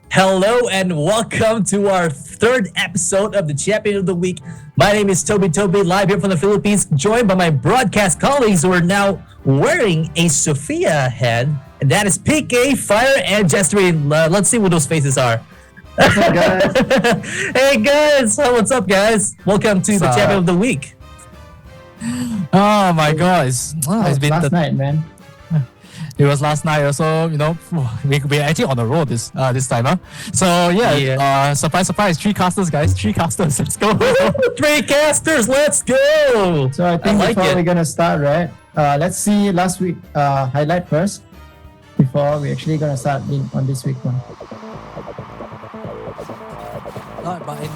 Hello and welcome to our third episode of the Champion of the Week. My name is Toby, live here from the Philippines, joined by my broadcast colleagues who are now wearing a Sophia head, and that is PK, Fire, and Jesterine. Let's see what those faces are. What's up, guys? Hey guys, what's up, guys? Welcome to the Champion of the Week. Oh my God! It's been last night, man. It was last night also. We're actually on the road this time, huh? So surprise! Three casters, guys. Three casters. Let's go. Three casters, let's go. So I think before we're gonna start, right? Let's see last week highlight first before we actually gonna start on this week one. But in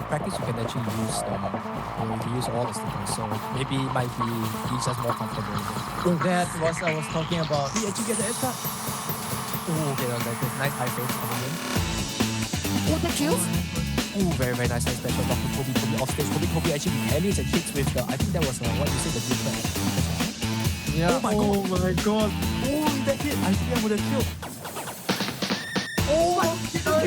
practice, you can actually use you can use all the stickers. So maybe it might be gives us more comfortable. That was I was talking about. We actually get the head cut. Oh, okay, that's nice high face coming in. Oh, that kills. Oh, very nice special. Dr. Kobe off stage. Kobe actually retaliates and hits with the. I think that was what you said, the green flag. Yeah. Oh my god. Oh, that hit. I think I would have killed. Oh my god.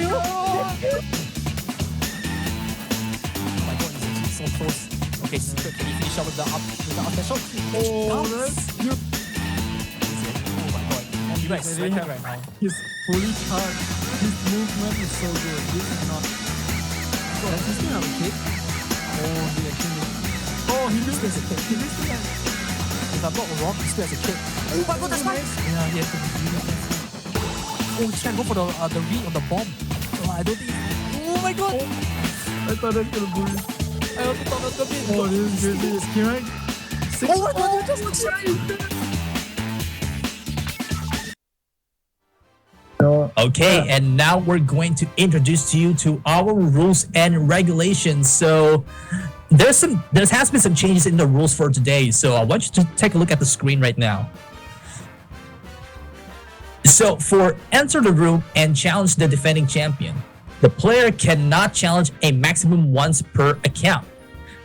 So close. Okay, Secret, can he finish up with the up special? Oh, that's good. Oh my god. And you guys sweating right now. He's fully charged. His movement is so good. This is not. Does he still have a kick? Oh, he actually. Oh, he missed as a kick. He missed it. If I'm not wrong, he still has a kick. Oh my god, that's nice. Yeah, he has to be really careful. Oh, he's trying to go for the read on the bomb. Oh, I don't think. Oh my god. I thought that's gonna bully. I also thought that was gonna be. Oh, this is good. This is KIRAI. Oh my god, you just look So, Okay, and now we're going to introduce to you to our rules and regulations. So there has been some changes in the rules for today. So I want you to take a look at the screen right now. So for enter the room and challenge the defending champion, the player cannot challenge a maximum once per account.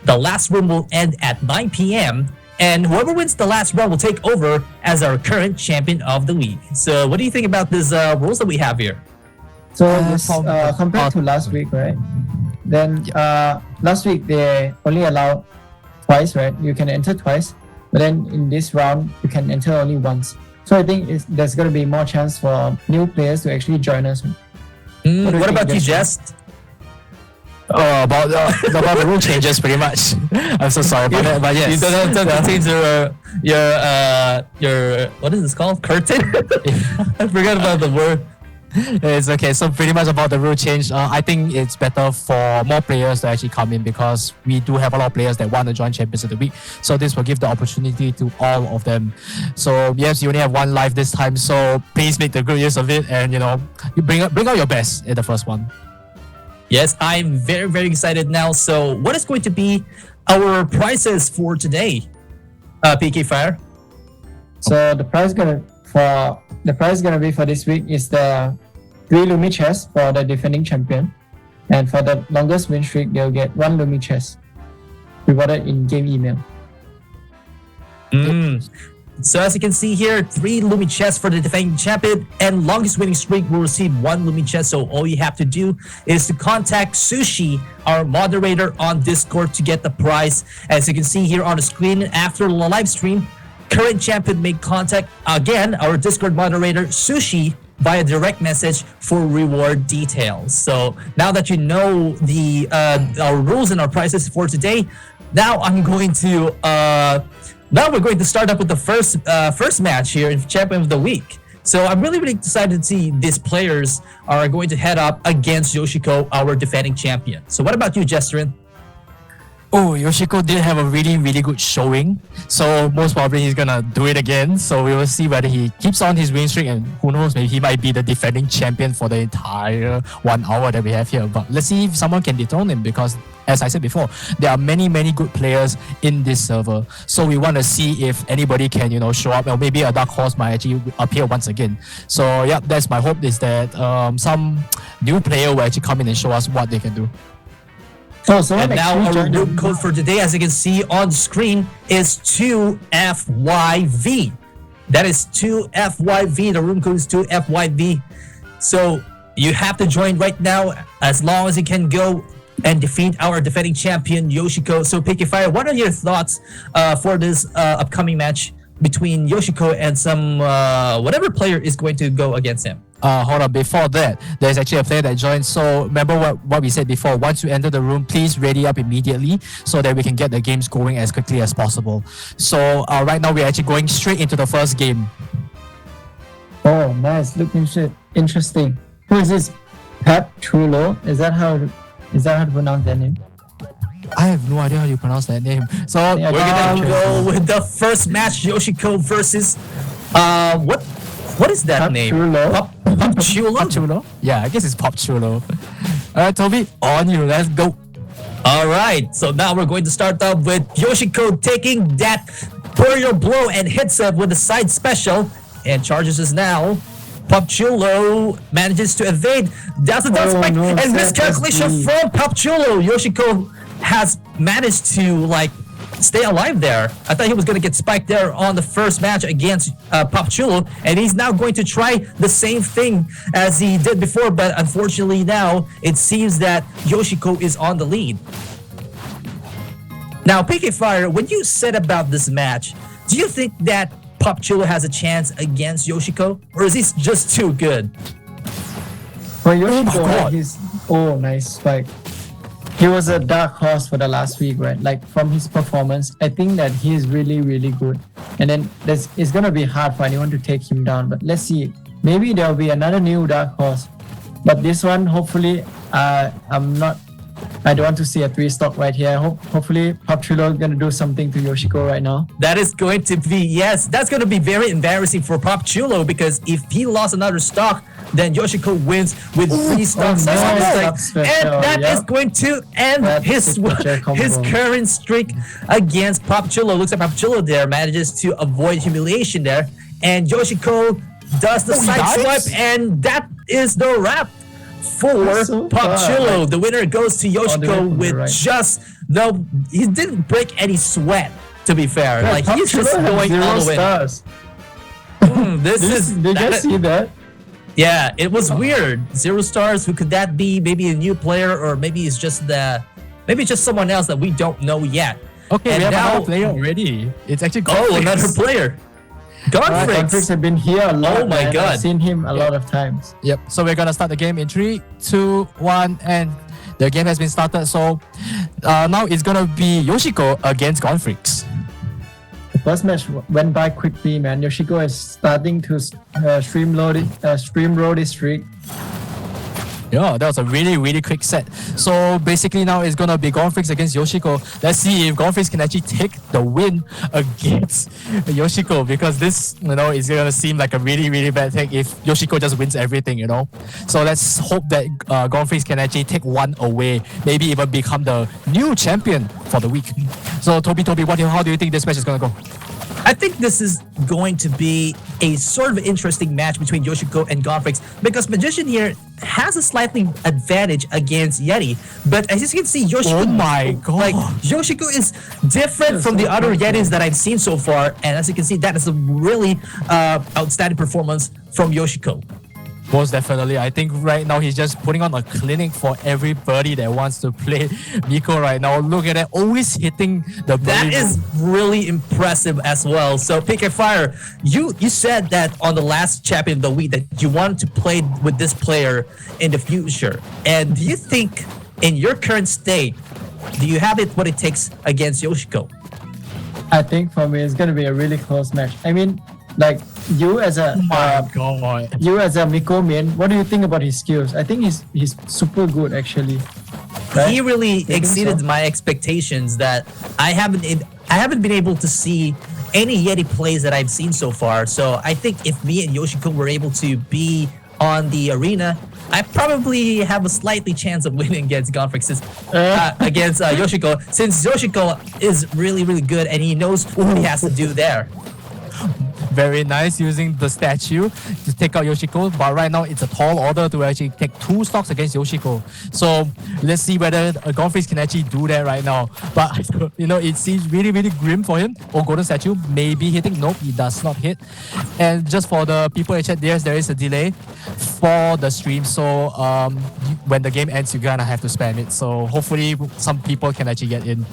The last room will end at 9 p.m. and whoever wins the last round will take over as our current champion of the week. So what do you think about these rules that we have here? So this compared to last week, right? Then last week they only allowed twice, right? You can enter twice, but then in this round you can enter only once. So I think there's going to be more chance for new players to actually join us. What about you, Jess? about the rule changes pretty much. I'm so sorry about that, but yes. You don't have to change your what is this called? Curtain? I forgot about the word. It's okay. So pretty much about the rule change. I think it's better for more players to actually come in because we do have a lot of players that want to join Champions of the Week. So this will give the opportunity to all of them. So yes, you only have one life this time. So please make the good use of it, and you bring out your best in the first one. Yes, I'm very excited now. So what is going to be our prizes for today, PK Fire? So the prize gonna be for this week is the 3 Lumi chest for the defending champion, and for the longest win streak they'll get 1 Lumi chest rewarded in game email. So as you can see here, 3 Lumi chests for the defending champion, and longest winning streak will receive 1 Lumi chest. So all you have to do is to contact Sushi, our moderator on Discord, to get the prize. As you can see here on the screen after the live stream, current champion may contact again our Discord moderator Sushi via direct message for reward details. So now that you know the our rules and our prizes for today, now we're going to start up with the first match here in Champion of the Week. So I'm really excited to see these players are going to head up against Yoshiko, our defending champion. So what about you, Jesterine? Oh, Yoshiko did have a really good showing. So most probably he's gonna do it again. So we will see whether he keeps on his win streak, and who knows, maybe he might be the defending champion for the entire 1 hour that we have here. But let's see if someone can dethrone him, because as I said before, there are many good players in this server. So we want to see if anybody can, show up, or maybe a dark horse might actually appear once again. So yeah, that's my hope, is that some new player will actually come in and show us what they can do. And now our room code for today, as you can see on the screen, is 2FYV. That is 2FYV. The room code is 2FYV. So You have to join right now as long as you can go and defeat our defending champion Yoshiko. So Picky Fire, what are your thoughts for this upcoming match between Yoshiko and some whatever player is going to go against him? Hold on, before that, there's actually a player that joined. So remember what we said before, once you enter the room, please ready up immediately so that we can get the games going as quickly as possible. So right now we're actually going straight into the first game. Oh, nice. Looking interesting. Who is this? Chulo? Is that how to pronounce that name? I have no idea how you pronounce that name. So Yeah, We're gonna Chulo. go with the first match, Yoshiko versus what is that name? Chulo. Chulo? Pop Chulo? Yeah, I guess it's Pop Chulo. Alright, Toby, on you. Let's go. All right, so now we're going to start off with Yoshiko taking that Burial Blow and hits it with a side special and charges us now. Popchulo manages to evade. That's a down spike no, and sad miscalculation SD. from Popchulo. Yoshiko has managed to stay alive there. I thought he was going to get spiked there on the first match against Popchulo, and he's now going to try the same thing as he did before, but unfortunately now it seems that Yoshiko is on the lead. Now, PK Fire, when you said about this match, do you think that Popchulo has a chance against Yoshiko, or is he just too good? For Yoshiko, God. he's nice spike. He was a dark horse for the last week, right? Like from his performance, I think that he is really, really good. And then it's gonna be hard for anyone to take him down. But let's see. Maybe there'll be another new dark horse. But this one, hopefully, I don't want to see a 3-stock right here. Hopefully, Popchulo is gonna do something to Yoshiko right now. That is going to be, that's going to be very embarrassing for Popchulo, because if he lost another stock, then Yoshiko wins with 3 stocks. nice. And Special, that is yep. going to end That's his signature combo. his current streak against Popchulo. Looks like Popchulo there manages to avoid humiliation there. And Yoshiko does the side nice. swipe, and that is the wrap for That's so Popchulo. fun. The winner goes to the way Yoshiko from the with right. he didn't break any sweat, to be fair. Yeah, Like he's just Popchulo had going 0 all the way. stars. Did Did you see that? Yeah, it was weird. 0 stars. Who could that be? Maybe a new player, or maybe it's just someone else that we don't know yet. Okay, And we have now- another player already. It's actually Oh, Godfreaks. another player. Godfreaks. Godfreaks have been here a lot. Oh my man. God. I've seen him a lot of times. Yep. So we're gonna start the game in 3, 2, 1, and the game has been started. So now it's gonna be Yoshiko against Godfreaks. The first match went by quickly, man. Yoshiko is starting to stream his streak. Yeah, that was a really, really quick set. So basically now it's gonna be Godfreaks against Yoshiko. Let's see if Godfreaks can actually take the win against Yoshiko, because this, is gonna seem like a really, really bad thing if Yoshiko just wins everything, So let's hope that Godfreaks can actually take one away, maybe even become the new champion for the week. So Toby, how do you think this match is gonna go? I think this is going to be a sort of interesting match between Yoshiko and Godfreaks, because Magician here has a slightly advantage against Yeti. But as you can see, Yoshiko, Oh my God. Yoshiko is different from the other Yetis that I've seen so far. And as you can see, that is a really outstanding performance from Yoshiko. Most definitely. I think right now he's just putting on a clinic for everybody that wants to play Miko right now. Look at that, always hitting the That belly is button. really impressive as well. So PK Fire, you said that on the last champion of the week that you wanted to play with this player in the future. And do you think in your current state, do you have what it takes against Yoshiko? I think for me, it's gonna be a really close match. I mean, like you as a God. you as a Miko main, what do you think about his skills? I think he's super good actually. Right? He really think exceeded so? my expectations. That I haven't been able to see any Yeti plays that I've seen so far. So I think if me and Yoshiko were able to be on the arena, I probably have a slightly chance of winning against Godfreaks against Yoshiko, since Yoshiko is really, really good and he knows what he has to do there. Very nice, using the statue to take out Yoshiko. But right now, it's a tall order to actually take 2 stocks against Yoshiko. So let's see whether Godfreaks can actually do that right now. But it seems really, really grim for him. Oh, golden statue, maybe hitting. Nope, he does not hit. And just for the people in chat, there is a delay for the stream. So when the game ends, you're gonna have to spam it. So hopefully some people can actually get in.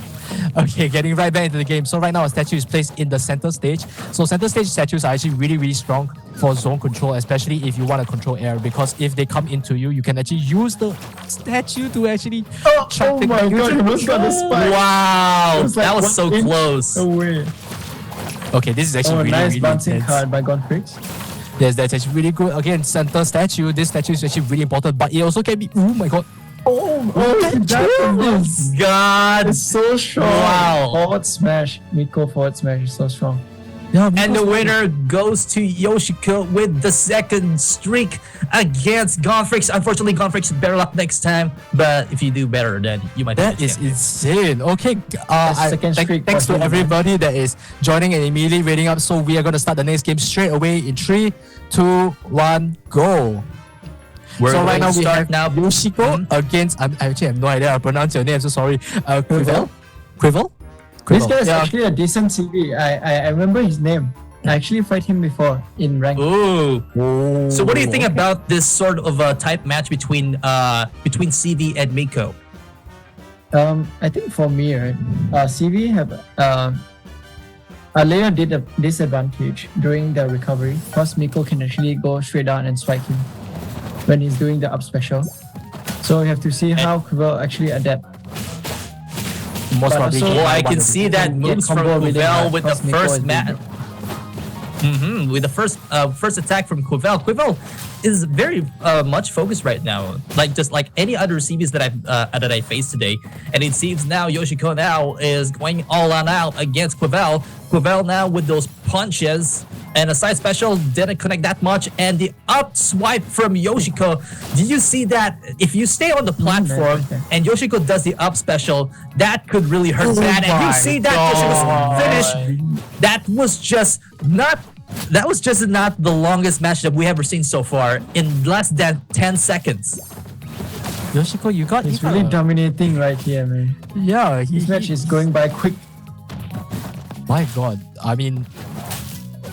Okay, getting right back into the game. So right now a statue is placed in the center stage. So center stage statues are actually really, really strong for zone control, especially if you want to control air, because if they come into you, you can actually use the statue to actually track the my god, he almost got the spike. Wow, that was so close. No way. Okay, this is actually really, nice really bouncing intense. card by Godfreaks. Yes, that's actually really good. Again, center statue. This statue is actually really important, but it also can be. Oh my god. God, it's so strong. Wow. Forward smash. Miko forward smash is so strong. Yeah, and the winner goes to Yoshiko with the second streak against Godfreaks. Unfortunately, Godfreaks better luck next time. But if you do better, then you might. That is insane. Okay, thanks to for everybody that is joining and immediately rating up. So we are going to start the next game straight away in 3, 2, 1, go. So right now we have Yoshiko against. I actually have no idea how to pronounce your name. So sorry. Quivel. This guy is actually a decent CV. I remember his name. I actually fought him before in rank. Ooh. So what do you think about this sort of type match between CV and Miko? I think for me, right, CV have a layer did a disadvantage during the recovery because Miko can actually go straight down and strike him when he's doing the up special. So we have to see how Quivel actually adapt. Most probably. I can see that moves from Quivel with the first match. With the first attack from Quivel. Quivel is very much focused right now, just like any other CVs that I faced today. And it seems now Yoshiko now is going all on out against Quivel. Quivel now with those punches and a side special didn't connect that much, and the up swipe from Yoshiko. Do you see that? If you stay on the platform and Yoshiko does the up special, that could really hurt bad. And you see that Yoshiko's finish. That was just not the longest match that we ever seen so far in less than 10 seconds. Yoshiko, he's really dominating right here, man. Yeah, this match is going by quick. My god, I mean,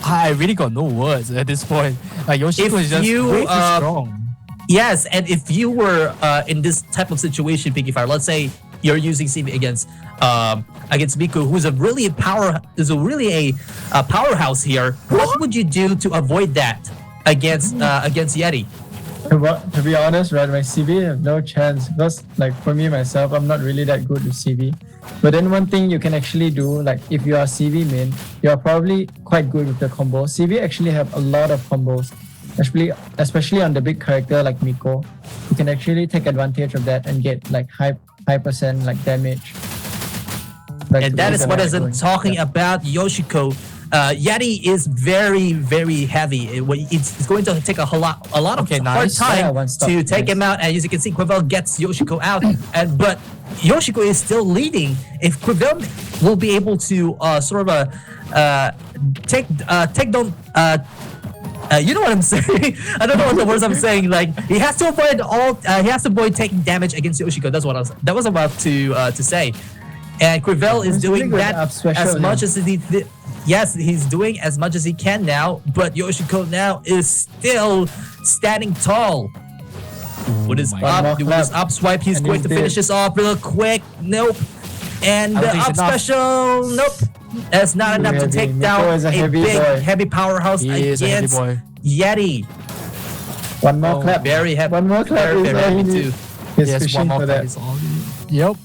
I really got no words at this point. Yoshiko is just way too strong. Yes, and if you were in this type of situation, Pinky Fire, let's say you're using CV against Miku, who's a powerhouse here. What would you do to avoid that against Yeti? To be honest, right, my CV have no chance because, for me myself, I'm not really that good with CV. But then one thing you can actually do, if you are CV main, you are probably quite good with the combo. CV actually have a lot of combos, especially on the big character like Miko. You can actually take advantage of that and get high percent damage. And that is what I'm talking about, Yoshiko. Yeti is very, very heavy. It's going to take a lot of hard time to take him out. And as you can see, Quivel gets Yoshiko out. But Yoshiko is still leading. If Quivel will be able to take down. You know what I'm saying? I don't know what the words I'm saying. He has to avoid taking damage against Yoshiko. That's what I was about to say. And Quivel is doing that as much as he did. Yes, he's doing as much as he can now, but Yoshiko now is still standing tall. With his up swipe, he's going to finish this off real quick. Nope. And the up special, nope. That's not enough to take down a big, heavy powerhouse against Yeti. One more clap. Very heavy. One more clap. Very heavy too. Yes, one more clap is all. Yep.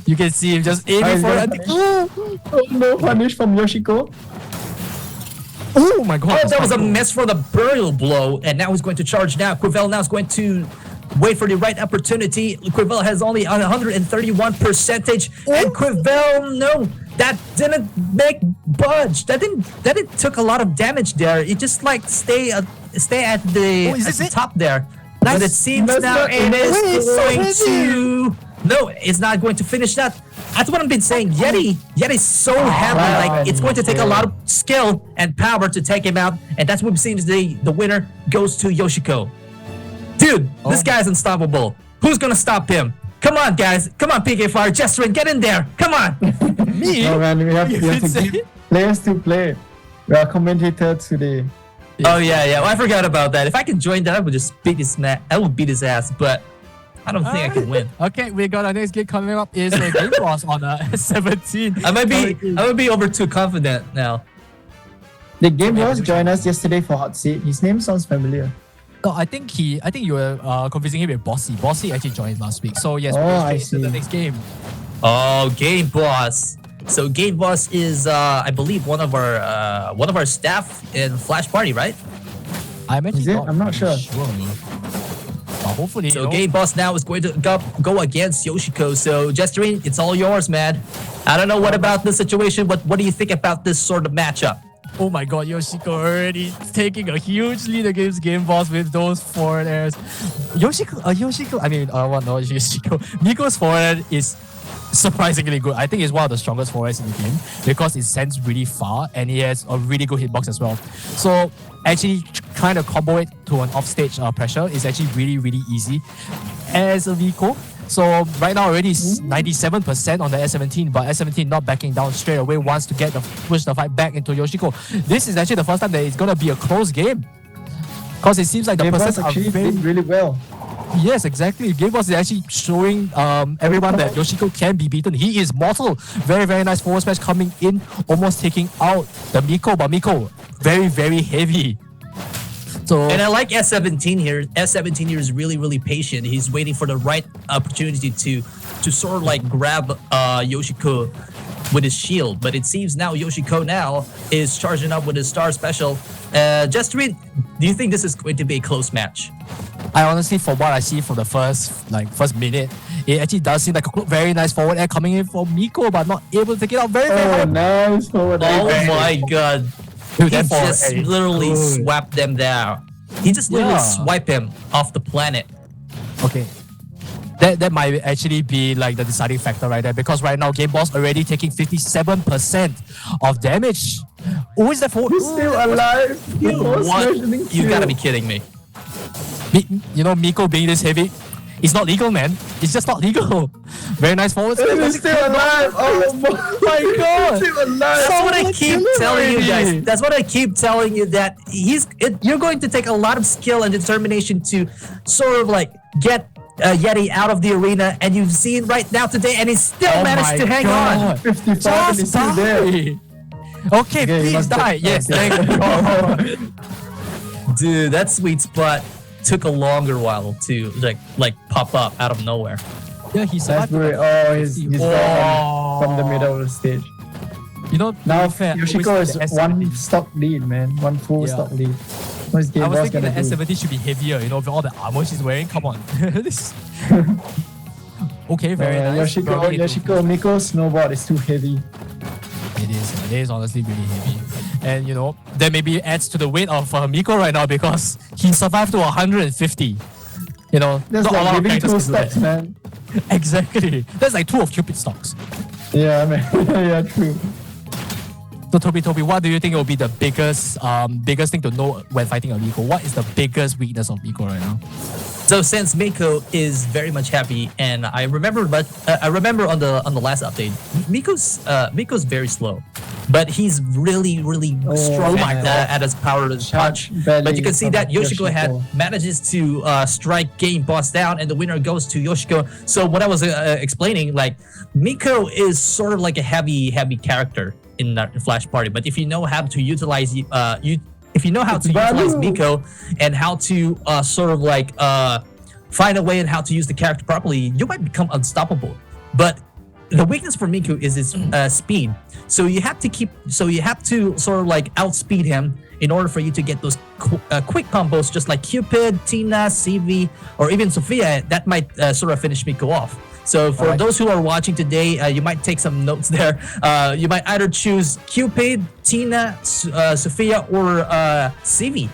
You can see him just aiming for it. Oh no, punish from Yoshiko. Oh my god. That was a miss for the burial blow. And now he's going to charge now. Quivel now is going to wait for the right opportunity. Quivel has only 131 percentage. And Quivel, no, that didn't make budge. That didn't took a lot of damage there. It just stay at the top there. But it seems now it is going to. No, it's not going to finish that. That's what I've been saying. Yeti's so heavy. Like it's going to take a lot of skill and power to take him out, and that's what we've seen today. The winner goes to Yoshiko. Dude, this guy's unstoppable. Who's gonna stop him? Come on, guys. Come on, PK Fire. Jestrin, get in there. Come on. Me? Oh man, we have to give players to play. We are commentator today. Oh yeah. Well, I forgot about that. If I could join that, I would just beat his ass. But I don't think I can win. Okay, we got our next game coming up is a game boss on 17. I might be over too confident now. The game boss joined us yesterday for hot seat. His name sounds familiar. No, I think you were confusing him with Bossy. Bossy actually joined last week. So yes, I we're see. to the next game. Oh, Game Boss. So Game Boss is, I believe, one of our staff in Flash Party, right? I'm actually I'm not sure. But hopefully, So Game Boss now is going to go against Yoshiko. So Jestrin, it's all yours, man. I don't know what about this situation, but what do you think about this sort of matchup? Oh my god, Yoshiko already taking a huge lead against Game Boss with those forward airs. Yoshiko, Miko's forward is surprisingly good. I think it's one of the strongest forwards in the game because it sends really far and he has a really good hitbox as well. So actually trying to combo it to an offstage pressure is actually really, really easy as a Miko. So right now already 97% on the S17, but S17 not backing down straight away, wants to push the fight back into Yoshiko. This is actually the first time that it's gonna be a close game. Because it seems like the person actually did really well. Yes, exactly. Game Boss is actually showing everyone that Yoshiko can be beaten. He is mortal. Very, very nice forward smash coming in, almost taking out the Miko, but Miko very, very heavy. So, and I like S17 here. S17 here is really, really patient. He's waiting for the right opportunity to sort of like grab Yoshiko with his shield. But it seems now Yoshiko now is charging up with his star special. Just to read, do you think this is going to be a close match? I honestly, from what I see for the first minute, it actually does seem like a very nice forward air coming in from Miko, but not able to take it out very high. Nice forward air. Oh my god. Dude, He just literally swapped them down. He just literally swiped him off the planet. Okay. That might actually be like the deciding factor right there, because right now Game Boss already taking 57% of damage. Who is that for? He's still alive. What? You gotta be kidding me. Miko being this heavy, it's not legal, man. It's just not legal. Very nice forward. He's still alive. Oh my god. He's still alive. That's what I keep telling you guys. That's what I keep telling you, that you're going to take a lot of skill and determination to sort of like get Yeti out of the arena, and you've seen right now today, and he still managed to hang on. 55 and he's still there. Okay, please die. Yes, thank you. Dude, that sweet spot took a longer while to like pop up out of nowhere. Yeah, he survived. He's gone from the middle of the stage. Now Yoshiko is one stock lead, man. One full stock lead. What's Game I was Boss thinking gonna the do? S17 should be heavier, with all the armor she's wearing. Come on. Okay, very nice. Yoshiko, Miko's snowboard is too heavy. It is honestly really heavy. And that maybe adds to the weight of Miko right now, because he survived to 150. That's not like a lot of giving characters two can do that. stocks, man. Exactly. That's like 2 of Cupid stocks. Yeah, man. Yeah, true. So Toby, what do you think will be the biggest thing to know when fighting a Miko? What is the biggest weakness of Miko right now? So since Miko is very much happy, and I remember on the last update, Miko's very slow, but he's really strong at his power to touch. But you can see that Yoshiko manages to strike Game Boss down, and the winner goes to Yoshiko. So what I was explaining, like Miko is sort of like a heavy character in Flash Party, but if you know how to utilize Miko and how to sort of like find a way and how to use the character properly, you might become unstoppable. But the weakness for Miko is his speed. So you have to sort of like outspeed him in order for you to get those quick combos, just like Cupid, Tina, CV, or even Sophia. That might sort of finish Miko off. So for those who are watching today, you might take some notes there. You might either choose Cupid, Tina, Sophia, or CV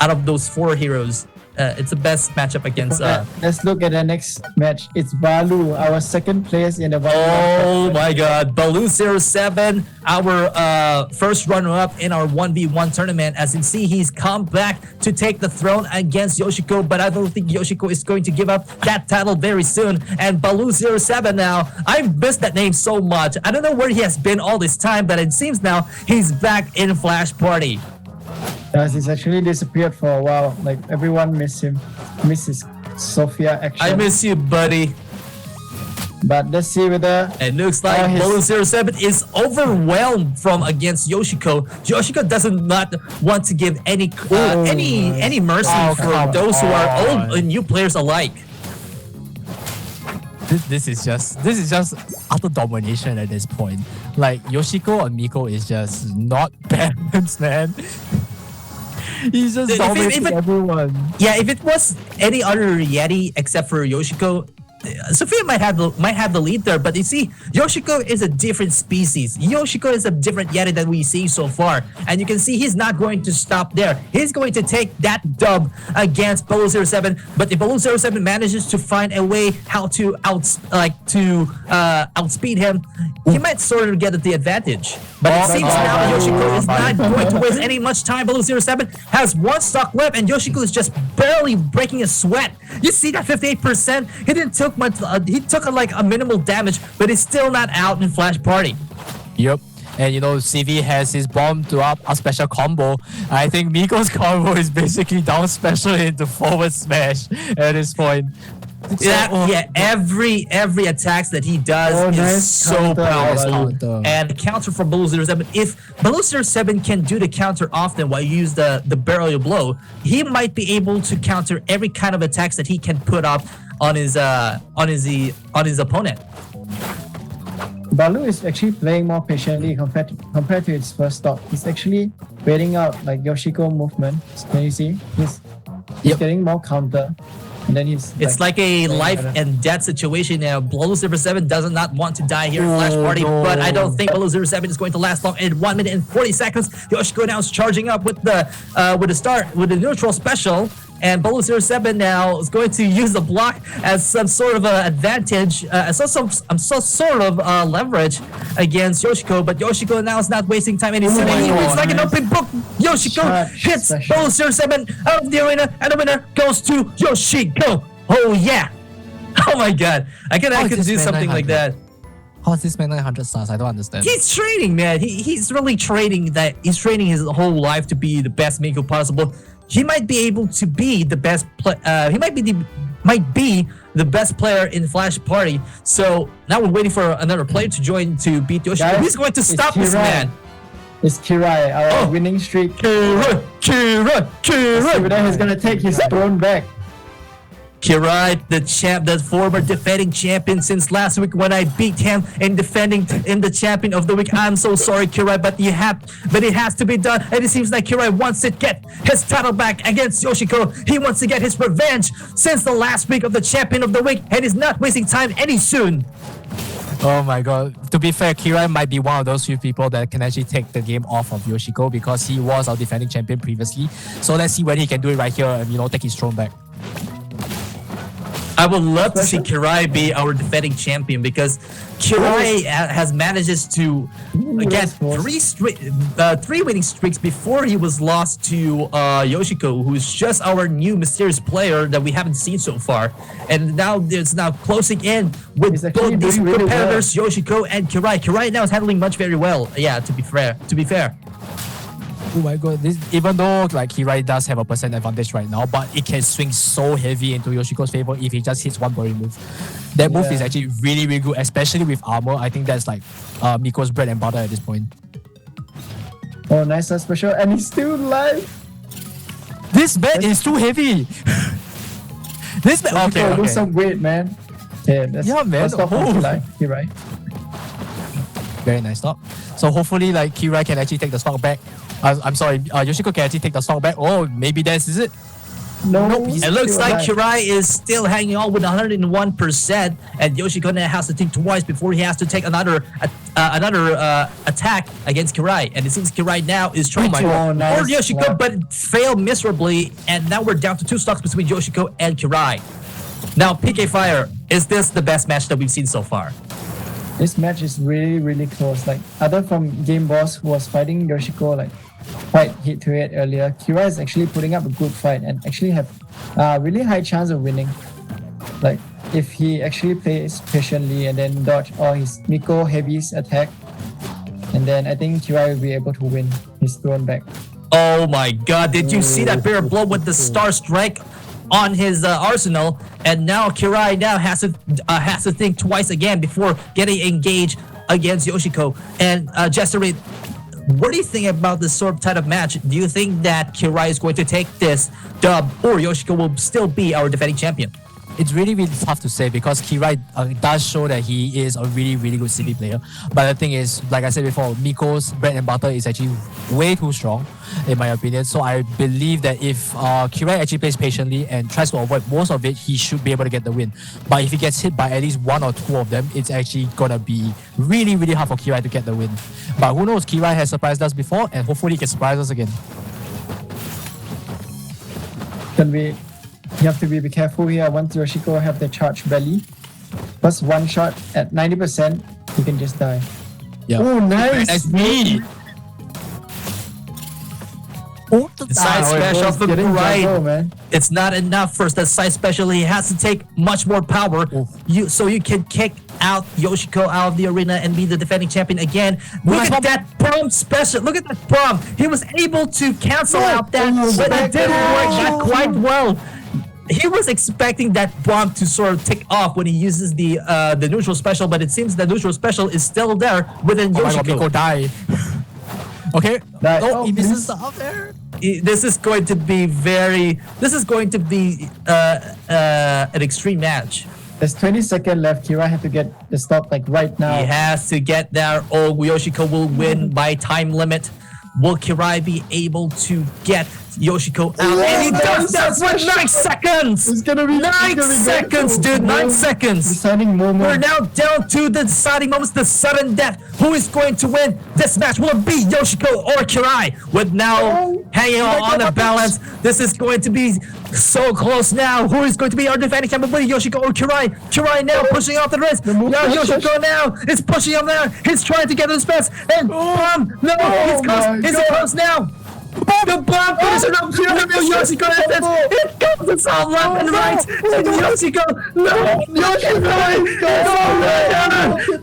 out of those 4 heroes it's the best matchup against. Let's look at the next match. It's Balu, our second place in the. Oh my God, Balu 07, our first runner-up in our 1v1 tournament. As you can see, he's come back to take the throne against Yoshiko, but I don't think Yoshiko is going to give up that title very soon. And Balu 07 now, I missed that name so much. I don't know where he has been all this time, but it seems now he's back in Flash Party. Yes, he's actually disappeared for a while. Like everyone miss him, miss his Sophia action. I miss you, buddy. But let's see whether it looks like Balu 07 is overwhelmed from against Yoshiko. Yoshiko doesn't not want to give any mercy for those who are old and new players alike. This is just utter domination at this point. Like Yoshiko on Miko is just not balanced, man. He's just dominating everyone. Yeah, if it was any other Yeti except for Yoshiko, Sophia might have the lead there, but you see, Yoshiko is a different species. Yoshiko is a different Yeti than we see so far, and you can see he's not going to stop there. He's going to take that dub against Balu 07. But if Balu 07 manages to find a way how to outspeed him, he might sort of get the advantage. But it seems now Yoshiko is not going to waste any much time. Balu 07 has one stock left, and Yoshiko is just barely breaking a sweat. You see that 58%? He didn't took much. He took like a minimal damage, but he's still not out in Flash Party. Yep. And you know, CV has his bomb to up a special combo. I think Miko's combo is basically down special into forward smash at this point. Every attacks that he does is so powerful. And the counter from Balu 07, if Balu 07 can do the counter often while you use the barrel blow, he might be able to counter every kind of attacks that he can put up on his opponent. Balu is actually playing more patiently compared to its first stock. He's actually waiting out like Yoshiko movement. Can you see? He's getting more counter. And then it's like a life and death situation now. Balu 07 does not want to die here in Flash Party, but I don't think Balu 07 is going to last long. In 1 minute and 40 seconds, Yoshiko now is charging up with the neutral special. And Balu 07 now is going to use the block as some sort of advantage, leverage against Yoshiko. But Yoshiko now is not wasting time any sooner. He reads like an open book. Yoshiko hits Balu 07 out of the arena, and the winner goes to Yoshiko. Oh yeah! Oh my God! I could do something like that. How is this man 900 stars? I don't understand. He's training, man. He's really training that. He's training his whole life to be the best Miko possible. He might be able to be the best. He might be the best player in Flash Party. So now we're waiting for another player to join to beat Yoshiko. Who's going to stop this man? It's KIRAI, our winning streak. KIRAI. He's gonna take his throne back. KIRAI, the former defending champion since last week when I beat him in the champion of the week. I'm so sorry, KIRAI, but it has to be done. And it seems like KIRAI wants to get his title back against Yoshiko. He wants to get his revenge since the last week of the champion of the week, and is not wasting time any soon. Oh my God. To be fair, KIRAI might be one of those few people that can actually take the game off of Yoshiko because he was our defending champion previously. So let's see whether he can do it right here and take his throne back. I would love to see KIRAI be our defending champion because KIRAI has managed to get three winning streaks before he was lost to Yoshiko, who's just our new mysterious player that we haven't seen so far. And now it's now closing in with both these competitors, Yoshiko and KIRAI. KIRAI now is handling much very well. Yeah, to be fair. Oh my God, even though like KIRAI does have a percent advantage right now, but it can swing so heavy into Yoshiko's favor if he just hits one body move. That move is actually really, really good, especially with armor. I think that's like Miko's bread and butter at this point. Oh, nice special, and he's still alive. This bet is too heavy. This bet, okay. Lose some weight, man. Man. KIRAI. Very nice stop. So hopefully, like KIRAI can actually take the stock back. I'm sorry, Yoshiko can actually take the stock back. Oh, maybe this is it. No. It looks like KIRAI is still hanging on with 101%, and Yoshiko now has to think twice before he has to take another attack against KIRAI. And it seems KIRAI now is trying to board Yoshiko, but failed miserably. And now we're down to 2 stocks between Yoshiko and KIRAI. Now, PK Fire, is this the best match that we've seen so far? This match is really, really close. Like, other from Game Boss, who was fighting Yoshiko like quite hit to it earlier, KIRAI is actually putting up a good fight and actually have really high chance of winning. Like, if he actually plays patiently and then dodge all his Miko Heavy's attack, and then I think KIRAI will be able to win his throne back. Oh my god, did you see that barrel blow with the Star Strike on his arsenal? And now KIRAI now has to think twice again before getting engaged against Yoshiko. And Jester, what do you think about this sort of type of match? Do you think that KIRAI is going to take this dub, or Yoshiko will still be our defending champion? It's really, really tough to say because KIRAI does show that he is a really, really good CB player. But the thing is, like I said before, Miko's bread and butter is actually way too strong, in my opinion. So I believe that if KIRAI actually plays patiently and tries to avoid most of it, he should be able to get the win. But if he gets hit by at least 1 or 2 of them, it's actually gonna be really, really hard for KIRAI to get the win. But who knows, KIRAI has surprised us before, and hopefully he can surprise us again. You have to be careful here once Yoshiko have the charge belly. Plus 1 shot at 90%, he can just die. Yeah. Oh, nice! That's me! The side special from KIRAI. It's not enough for the side special. He has to take much more power. So you can kick out Yoshiko out of the arena and be the defending champion again. Look at that bomb special. Look at that bomb. He was able to cancel out that, but it didn't work that quite well. He was expecting that bomb to sort of tick off when he uses the neutral special, but it seems the neutral special is still there within Yoshiko. Miko die. Okay. No, he misses up there. This is going to be an extreme match. There's 20 seconds left. KIRAI have to get the stop like right now. He has to get there, or Yoshiko will win by time limit. Will KIRAI be able to get Yoshiko out? And he does that for 9 seconds! It's gonna be 9 seconds, dude! 9 seconds! Deciding moment. We're now down to the deciding moments, the sudden death. Who is going to win this match? Will it be Yoshiko or KIRAI? With now hanging on the balance, this is going to be so close now. Who is going to be our defending champion? Will it be Yoshiko or KIRAI? KIRAI now pushing off the wrist. Now Yoshiko now is pushing up there. He's trying to get to the space. And bomb! No, he's close. He's close now. The bomb finishes up Yoshiko. It goes, it's all left and right. And Yoshiko, no, Yoshiko,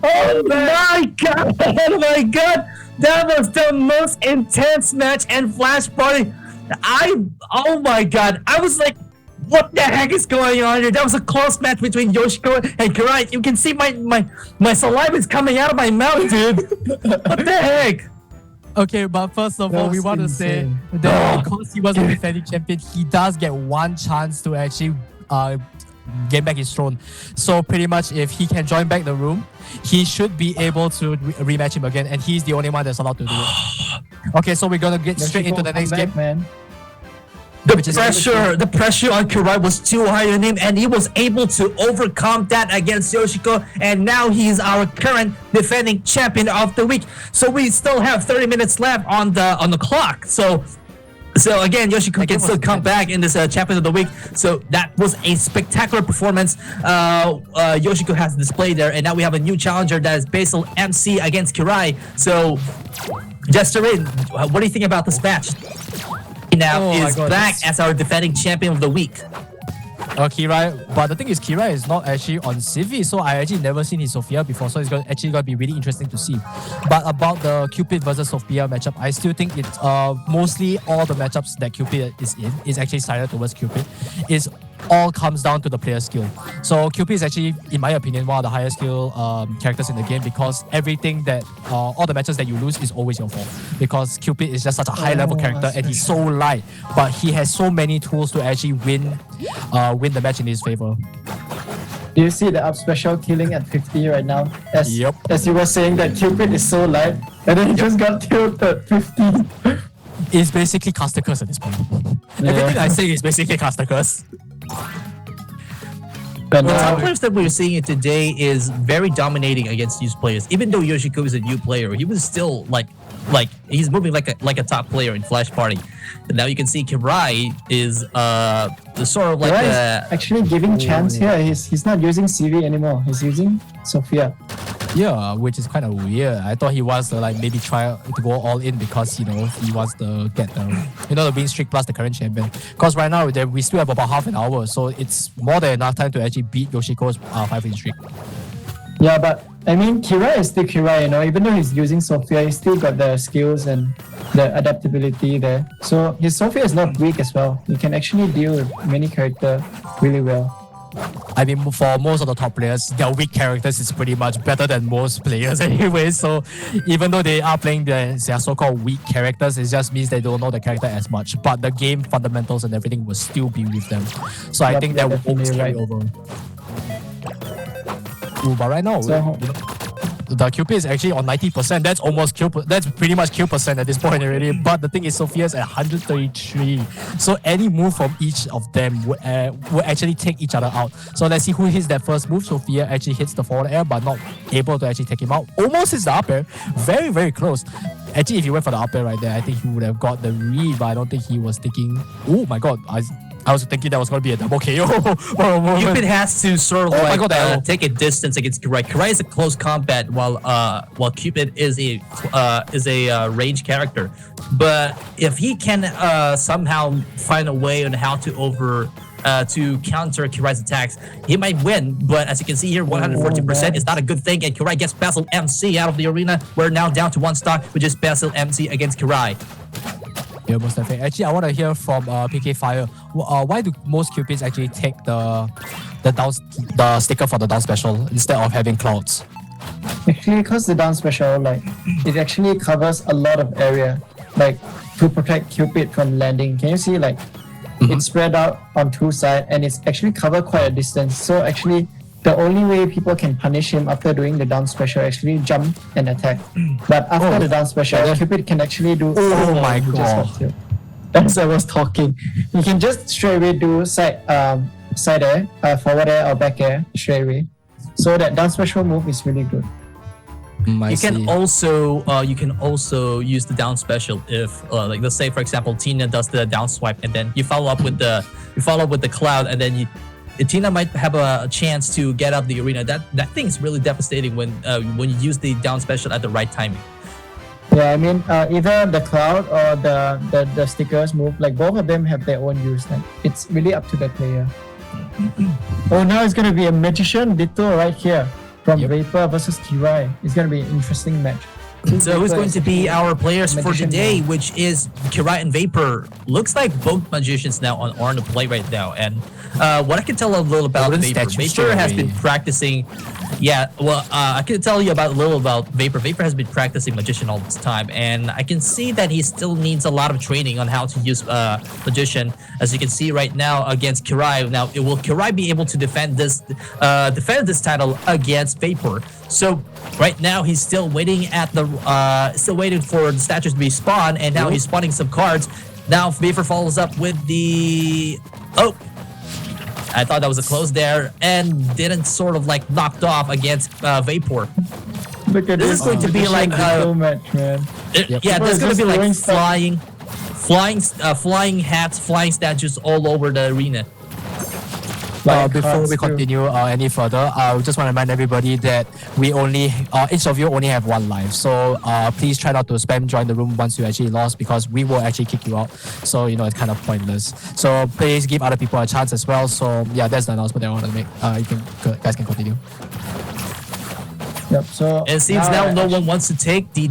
oh my god, oh my god. That was the most intense match and Flash Party. Oh my god, I was like, what the heck is going on here? That was a close match between Yoshiko and KIRAI. You can see my saliva is coming out of my mouth, dude. What the heck? Okay, but first of all, we want to say that because he was a defending champion, he does get 1 chance to actually gain back his throne. So pretty much if he can join back the room, he should be able to rematch him again, and he's the only one that's allowed to do it. Okay, so we're gonna get straight into the next game. Man. The pressure on KIRAI was too high on him, and he was able to overcome that against Yoshiko, and now he's our current defending champion of the week. So we still have 30 minutes left on the clock. So again, Yoshiko can still come back in this champion of the week. So that was a spectacular performance Yoshiko has displayed there, and now we have a new challenger that is Basil MC against KIRAI. So Jester, what do you think about this match? Now is back as our defending champion of the week. KIRAI, but the thing is, KIRAI is not actually on Civi, so I actually never seen his Sophia before, so it's actually going to be really interesting to see. But about the Cupid versus Sophia matchup, I still think it's mostly all the matchups that Cupid is in is actually sided towards Cupid. It's all comes down to the player skill. So Cupid is actually, in my opinion, one of the highest skill characters in the game, because everything that all the matches that you lose is always your fault, because Cupid is just such a high level character and he's so light, but he has so many tools to actually win the match in his favor. Do you see the up special killing at 50 right now? As you were saying that Cupid is so light, and then he just got killed at 50. is basically caster curse at this point. Everything I say is basically caster curse. But The top players that we're seeing today is very dominating against used players. Even though Yoshiko is a new player, he was still like he's moving like a top player in Flash Party. And now you can see KIRAI is sort of like actually giving chance here. He's not using CV anymore. He's using Sophia. Yeah, which is kind of weird. I thought he wants to like maybe try to go all in because, you know, he wants to get the win streak plus the current champion. Because right now we still have about half an hour, so it's more than enough time to actually beat Yoshiko's 5 win streak. Yeah, but I mean, KIRAI is still KIRAI, you know. Even though he's using Sophia, he's still got the skills and the adaptability there. So his Sophia is not weak as well. He can actually deal with many characters really well. I mean, for most of the top players, their weak characters is pretty much better than most players anyway. So even though they are playing their so-called weak characters, it just means they don't know the character as much. But the game fundamentals and everything will still be with them. So I think that will always carry over. Ooh, but right now, the Cupid is actually on 90%. That's almost kill. That's pretty much kill percent at this point already. But the thing is, Sophia's at 133. So any move from each of them would actually take each other out. So let's see who hits that first move. Sophia actually hits the forward air, but not able to actually take him out. Almost hits the up air. Very, very close. Actually, if he went for the up air right there, I think he would have got the read, but I don't think he was thinking. Oh my god. I was thinking that was going to be a double KO. Cupid has to sort of take a distance against KIRAI. KIRAI is a close combat while Cupid is a range character. But if he can somehow find a way on how to counter KIRAI's attacks, he might win. But as you can see here, 140% is not a good thing, and KIRAI gets Basil MC out of the arena. We're now down to one stock, which is Basil MC against KIRAI. Yeah, most definitely. Actually, I want to hear from PK Fire. Why do most Cupids actually take the sticker for the down special instead of having clouds? Actually, because the down special, like, it actually covers a lot of area, like, to protect Cupid from landing. Can you see, like, it's spread out on two sides and it's actually covered quite a distance. So actually, the only way people can punish him after doing the down special actually jump and attack. But after the down special, Cupid can actually do. Oh my god! As I was talking, you can just straight away do side air, forward air or back air straight away. So that down special move is really good. You can also use the down special if like let's say for example Tina does the down swipe and then you follow up with the cloud and then Tina might have a chance to get out the arena. That thing is really devastating when you use the down special at the right timing. Yeah, I mean either the cloud or the stickers move, like both of them have their own use. Like it's really up to the player. Oh, now it's gonna be a magician ditto right here from Vapor versus KIRAI. It's gonna be an interesting match. So who's going to be our players for today, which is KIRAI and Vapor. Looks like both magicians now are on the play right now. And what I can tell a little about Vapor. Vapor has been practicing. Yeah, well, I can tell you a little about Vapor. Vapor has been practicing magician all this time, and I can see that he still needs a lot of training on how to use magician. As you can see right now against KIRAI. Now, will KIRAI be able to defend this title against Vapor? So right now he's still waiting for the statues to be spawned, and now he's spawning some cards. Now Vapor follows up with the I thought that was a close there and didn't sort of like knocked off against Vapor. Look at this is going to be like match, man. Yeah, there's going to be like flying hats, flying statues all over the arena. Before we continue any further, I just want to remind everybody that we only, each of you only have one life. So please try not to spam join the room once you actually lost because we will actually kick you out. So, it's kind of pointless. So please give other people a chance as well. So yeah, that's the announcement that I want to make. Guys can continue. Yep, so it seems now no one wants to take the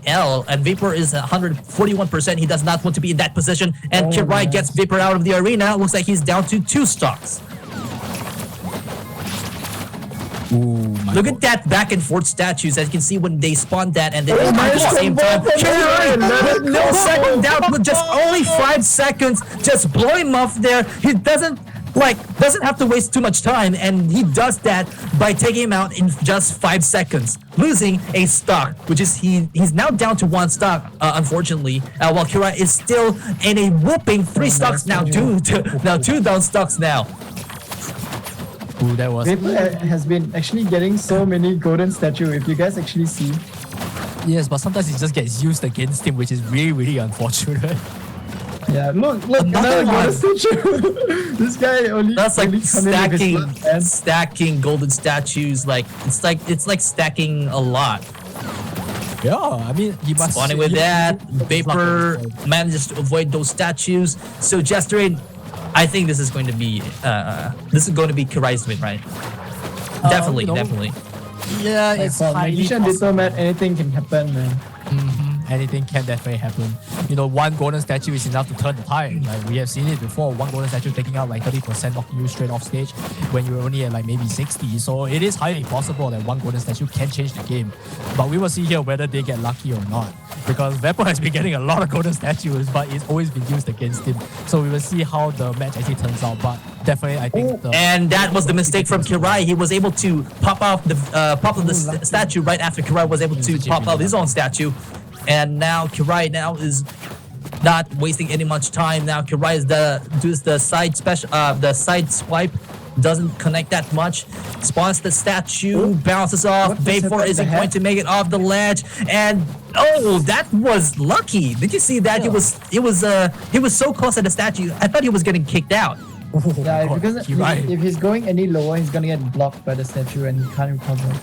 L, and Vapor is 141%. He does not want to be in that position, and KIRAI gets Vapor out of the arena. Looks like he's down to 2 stocks. Look at that back and forth statues. As you can see when they spawn that and then at the same time. KIRAI, no second down, with just only 5 seconds, just blow him off there. He doesn't like doesn't have to waste too much time, and he does that by taking him out in just 5 seconds, losing a stock, which is he's now down to 1 stock, unfortunately, while KIRAI is still in a whooping 3 stocks now, 2 down stocks now. Ooh, that was. Vapor has been actually getting so many golden statue. If you guys actually see. Yes, but sometimes it just gets used against him, which is really, really unfortunate. Yeah, look, another golden statue. This guy only. That's like only stacking golden statues. Like it's like stacking a lot. Yeah, I mean, he must. Spawning with that, Vapor manages to avoid those statues. So Jester, I think this is going to be KIRAI's win, right? Definitely, definitely. Yeah, it's highly possible. Diplomat, anything can happen, man. Anything can definitely happen. You know, 1 golden statue is enough to turn the tide. Like we have seen it before, 1 golden statue taking out like 30% of you straight off stage when you're only at like maybe 60. So it is highly possible that 1 golden statue can change the game. But we will see here whether they get lucky or not. Because Vapor has been getting a lot of golden statues, but it's always been used against him. So we will see how the match actually turns out. But definitely, I think. And that was the mistake from KIRAI. He was able to pop off the statue right after KIRAI was able to pop out his own statue. And now KIRAI now is not wasting any much time. Now KIRAI is does the side swipe, doesn't connect that much. Spawns the statue, bounces off. Vapor isn't going to make it off the ledge, and that was lucky. Did you see that? Yeah. He was so close to the statue. I thought he was getting kicked out. Yeah, because if he's going any lower, he's gonna get blocked by the statue and he can't recover.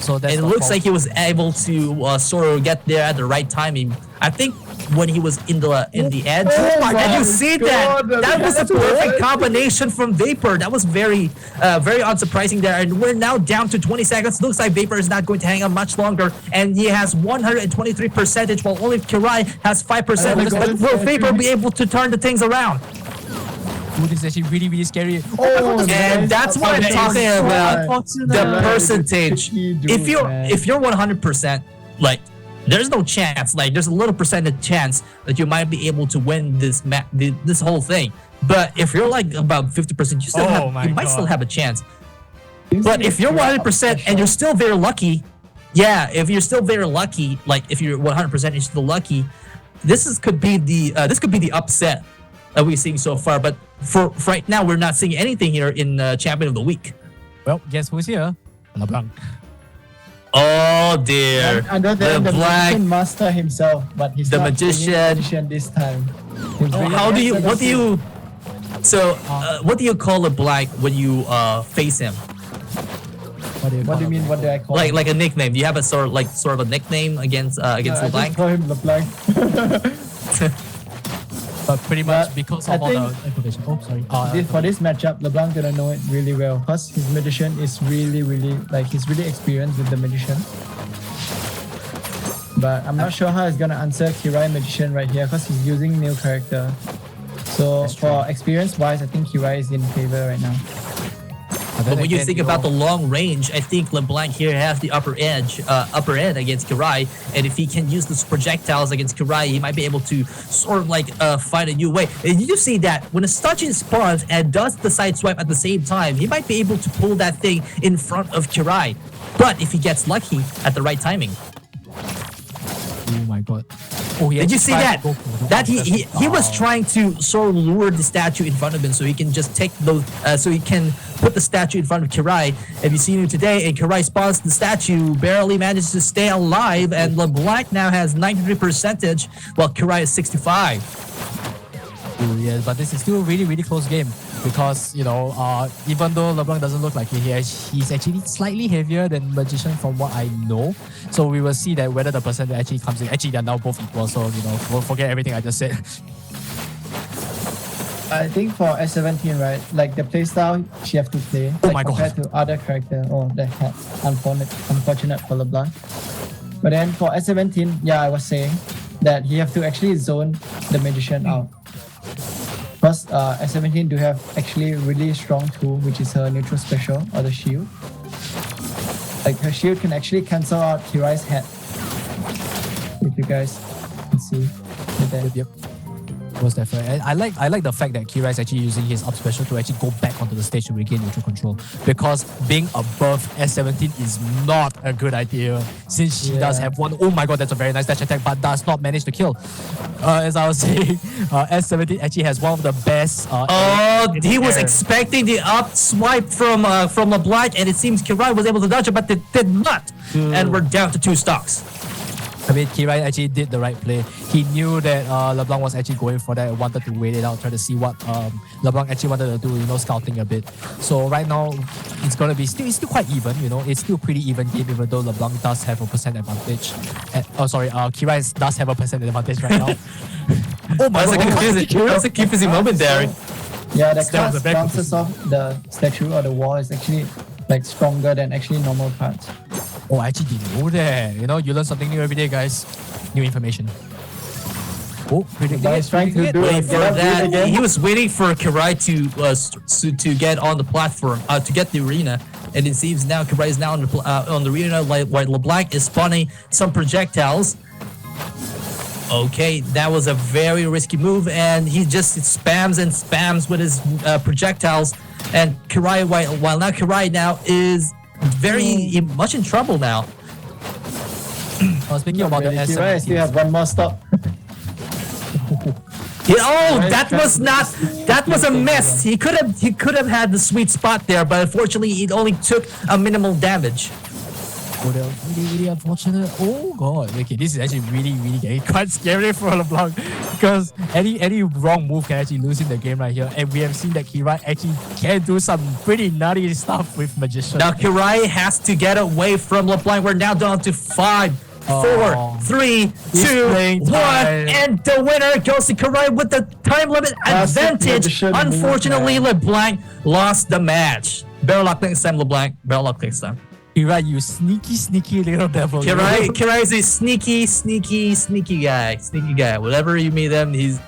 So it looks like he was able to sort of get there at the right timing. I think when he was in the edge, and you see that was a perfect combination from Vapor. That was very unsurprising there. And we're now down to 20 seconds. Looks like Vapor is not going to hang on much longer, and he has 123%, while only KIRAI has 5%. But will Vapor be able to turn the things around? Ooh, this is actually really, really scary. And that's what I'm talking about. The percentage. If you're 100%, like there's no chance. Like there's a little percentage chance that you might be able to win this whole thing. But if you're like about 50%, you might still have a chance. But if you're 100% and you're still very lucky, if you're still very lucky, like if you're 100% and you're still lucky, this could be the upset that we're seeing so far. But for right now, we're not seeing anything here in Champion of the Week. Well, guess who's here? LeBlanc. Oh dear. And the magician master himself, but he's the not magician this time. What do you call LeBlanc when you face him? What do you mean? What do I call him? Like a nickname? Do you have a sort of a nickname against LeBlanc? I just call him LeBlanc. But pretty much because of all the information. Oh, sorry. For this matchup, LeBlanc gonna know it really well because his magician is really he's really experienced with the magician. But I'm not sure how he's gonna answer KIRAI magician right here because he's using new character. So for experience wise, I think KIRAI is in favor right now. But when you think about the long range, I think LeBlanc here has the upper end against KIRAI, and if he can use those projectiles against KIRAI, he might be able to sort of like find a new way. And you see that when a statue spawns and does the side swipe at the same time, he might be able to pull that thing in front of KIRAI. But if he gets lucky at the right timing. Oh my god. Oh, did you see that? That he was trying to sort of lure the statue in front of him so he can just take those, so he can put the statue in front of KIRAI. Have you seen him today? And KIRAI spawns the statue, barely manages to stay alive, and LeBlanc now has 93%, while KIRAI is 65. Ooh, yeah, but this is still a really, really close game because, you know, even though LeBlanc doesn't look like he's actually slightly heavier than Magician from what I know. So we will see that whether the percentage actually comes in. Actually, they're now both equal, so, you know, we'll forget everything I just said. I think for S17, right, like the playstyle she have to play compared to other character. Oh, that's unfortunate for LeBlanc. But then for S17, I was saying that he have to actually zone the Magician out. Plus, S17 do have actually really strong tool, which is her neutral special or the shield. Like her shield can actually cancel out KIRAI's head. If you guys can see. Yep. Most definitely. And I like the fact that KIRAI is actually using his up special to actually go back onto the stage to regain neutral control. Because being above S17 is not a good idea. Since she does have one, oh my god, that's a very nice dash attack, but does not manage to kill. As I was saying, S17 actually has one of the best. He was expecting the up swipe from LeBlanc, and it seems KIRAI was able to dodge it, but it did not. And we're down to 2 stocks. I mean, KIRAI actually did the right play. He knew that LeBlanc was actually going for that, wanted to wait it out, try to see what LeBlanc actually wanted to do, scouting a bit. So right now, it's going to be it's still quite even, It's still pretty even game, even though LeBlanc does have a percent advantage. KIRAI does have a percent advantage right now. Oh my god, that's a confusing moment there. Yeah, the card bounces off the statue or the wall is actually like stronger than actually normal cards. Oh, I actually didn't know that. You learn something new every day, guys. New information. Oh, predicting it. Trying to do it for that. He was waiting for KIRAI to get on the platform, to get the arena. And it seems now KIRAI is now on the arena, while LeBlanc is spawning some projectiles. Okay, that was a very risky move, and he just spams and spams with his projectiles. And KIRAI, while now KIRAI now is very much in trouble now. Speaking about the S17, KIRAI still have one more stop. That was a miss. He could have had the sweet spot there, but unfortunately it only took a minimal damage. Really unfortunate. Oh god. Okay, this is actually really getting quite scary for LeBlanc, because any wrong move can actually lose in the game right here. And we have seen that KIRAI actually can do some pretty nutty stuff with Magician. Now KIRAI has to get away from LeBlanc. We're now down to 5, 4, 3, 2, 1, and the winner goes to KIRAI with the time limit advantage. Unfortunately, LeBlanc lost the match. Better luck next time, LeBlanc. Better luck next time. KIRAI, you sneaky little devil. KIRAI is a sneaky guy. Sneaky guy. Whatever you meet him, he's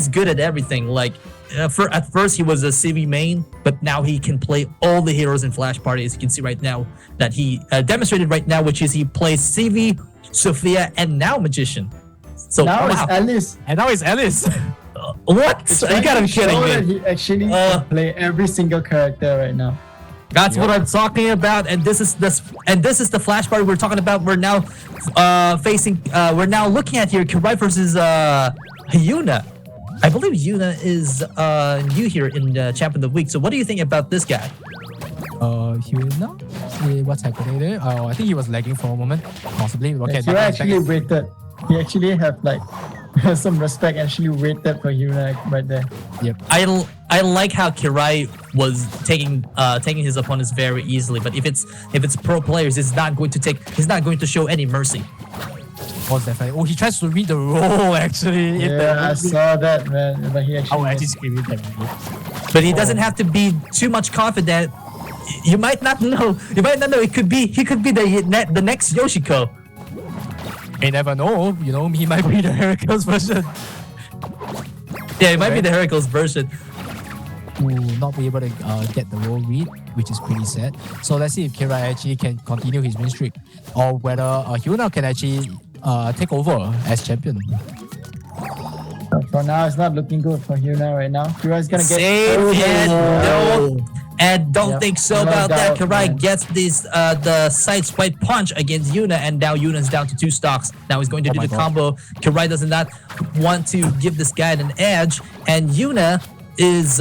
good at everything. Like at first he was a CV main, but now he can play all the heroes in Flash Party. As you can see right now, that he demonstrated right now, which is he plays CV, Sophia, and now Magician. So now it's Alice. And now it's Alice. What? You gotta be kidding me. He actually play every single character right now. That's what I'm talking about, and this is the Flash Party we're talking about. We're now we're now looking at here KIRAI versus Yuna. I believe Yuna is new here in Champion of the Week. So what do you think about this guy? Yuna? What's happening there? I think he was lagging for a moment, possibly. Okay, he actually waited. He actually have like some respect, actually waited for Yuna right there. Yep. I like how KIRAI was taking his opponents very easily, but if it's pro players, he's not going to show any mercy. Most definitely. Oh, he tries to read the role actually. Yeah, I saw that, man. But he actually. Oh, actually screaming that. But he doesn't have to be too much confident. You might not know. He could be the next Yoshiko. You never know. He might be the Heracles version. Yeah, it might be the Heracles version. Not be able to get the role read, which is pretty sad. So let's see if KIRAI actually can continue his win streak, or whether Yuna can actually take over as champion. For now, it's not looking good for Yuna right now. KIRAI's gonna get save and don't think so about that. KIRAI gets the side swipe punch against Yuna, and now Yuna's down to 2 stocks. Now he's going to do the combo. KIRAI does not want to give this guy an edge, and Yuna is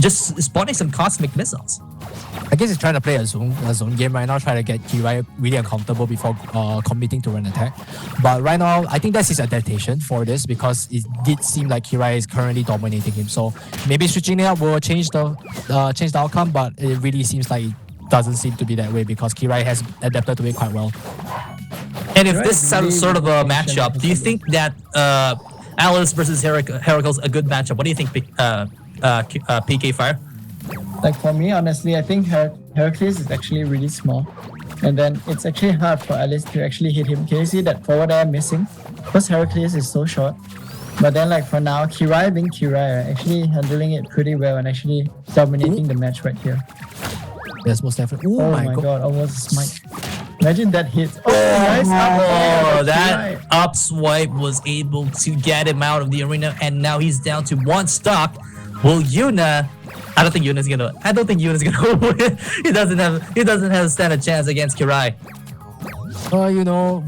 just spawning some cosmic missiles. I guess he's trying to play a zone game right now, trying to get KIRAI really uncomfortable before committing to an attack. But right now, I think that's his adaptation for this, because it did seem like KIRAI is currently dominating him. So maybe switching it up will change the outcome, but it really seems like it doesn't seem to be that way, because KIRAI has adapted to it quite well. And if this is sort of a matchup, do you think that Alice versus Heracles a good matchup? What do you think, PK Fire? Like for me, honestly, I think Heracles is actually really small, and then it's actually hard for Alice to actually hit him. Can you see that forward air missing? Because Heracles is so short. But then like for now, KIRAI being KIRAI, actually handling it pretty well and actually dominating the match right here. Yes, most definitely. Oh my god, almost a smite. Imagine that hit. Oh, nice Oh, up. that up swipe was able to get him out of the arena, and now he's down to one stock. Will Yuna? I don't think Yuna's gonna win. He doesn't have to stand a chance against KIRAI.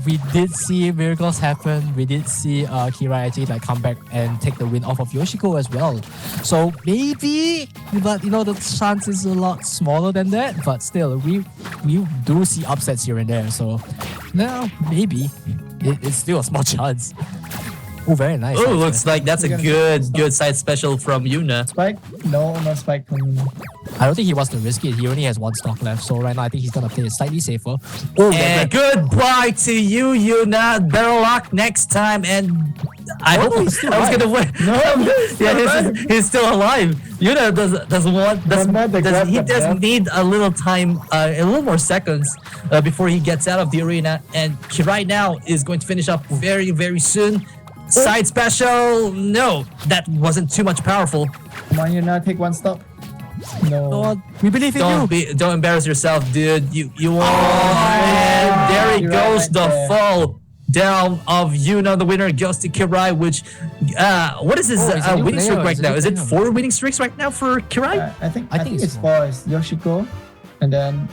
We did see miracles happen. We did see KIRAI actually like come back and take the win off of Yoshiko as well. So maybe, but the chance is a lot smaller than that. But still, we do see upsets here and there. So no, maybe it's still a small chance. Oh, very nice. Oh, looks like that's a good side special from Yuna. Spike? No, not spike from Yuna. I don't think he wants to risk it. He only has one stock left. So right now, I think he's going to play it slightly safer. And goodbye to you, Yuna. Better luck next time. And I hope I was going to win. No, he's still alive. Yuna doesn't need a little time, a little more seconds before he gets out of the arena. And KIRAI now is going to finish up very, very soon. Side special, no, that wasn't too much powerful. Come on, Yuna, take one stop. No. We believe in you. Don't embarrass yourself, dude. You won. And there it goes, the fall down of Yuna. The winner goes to KIRAI, which, what is his winning streak right now? Is it 4 winning streaks right now for KIRAI? I think it's 4. It's Yoshiko, and then...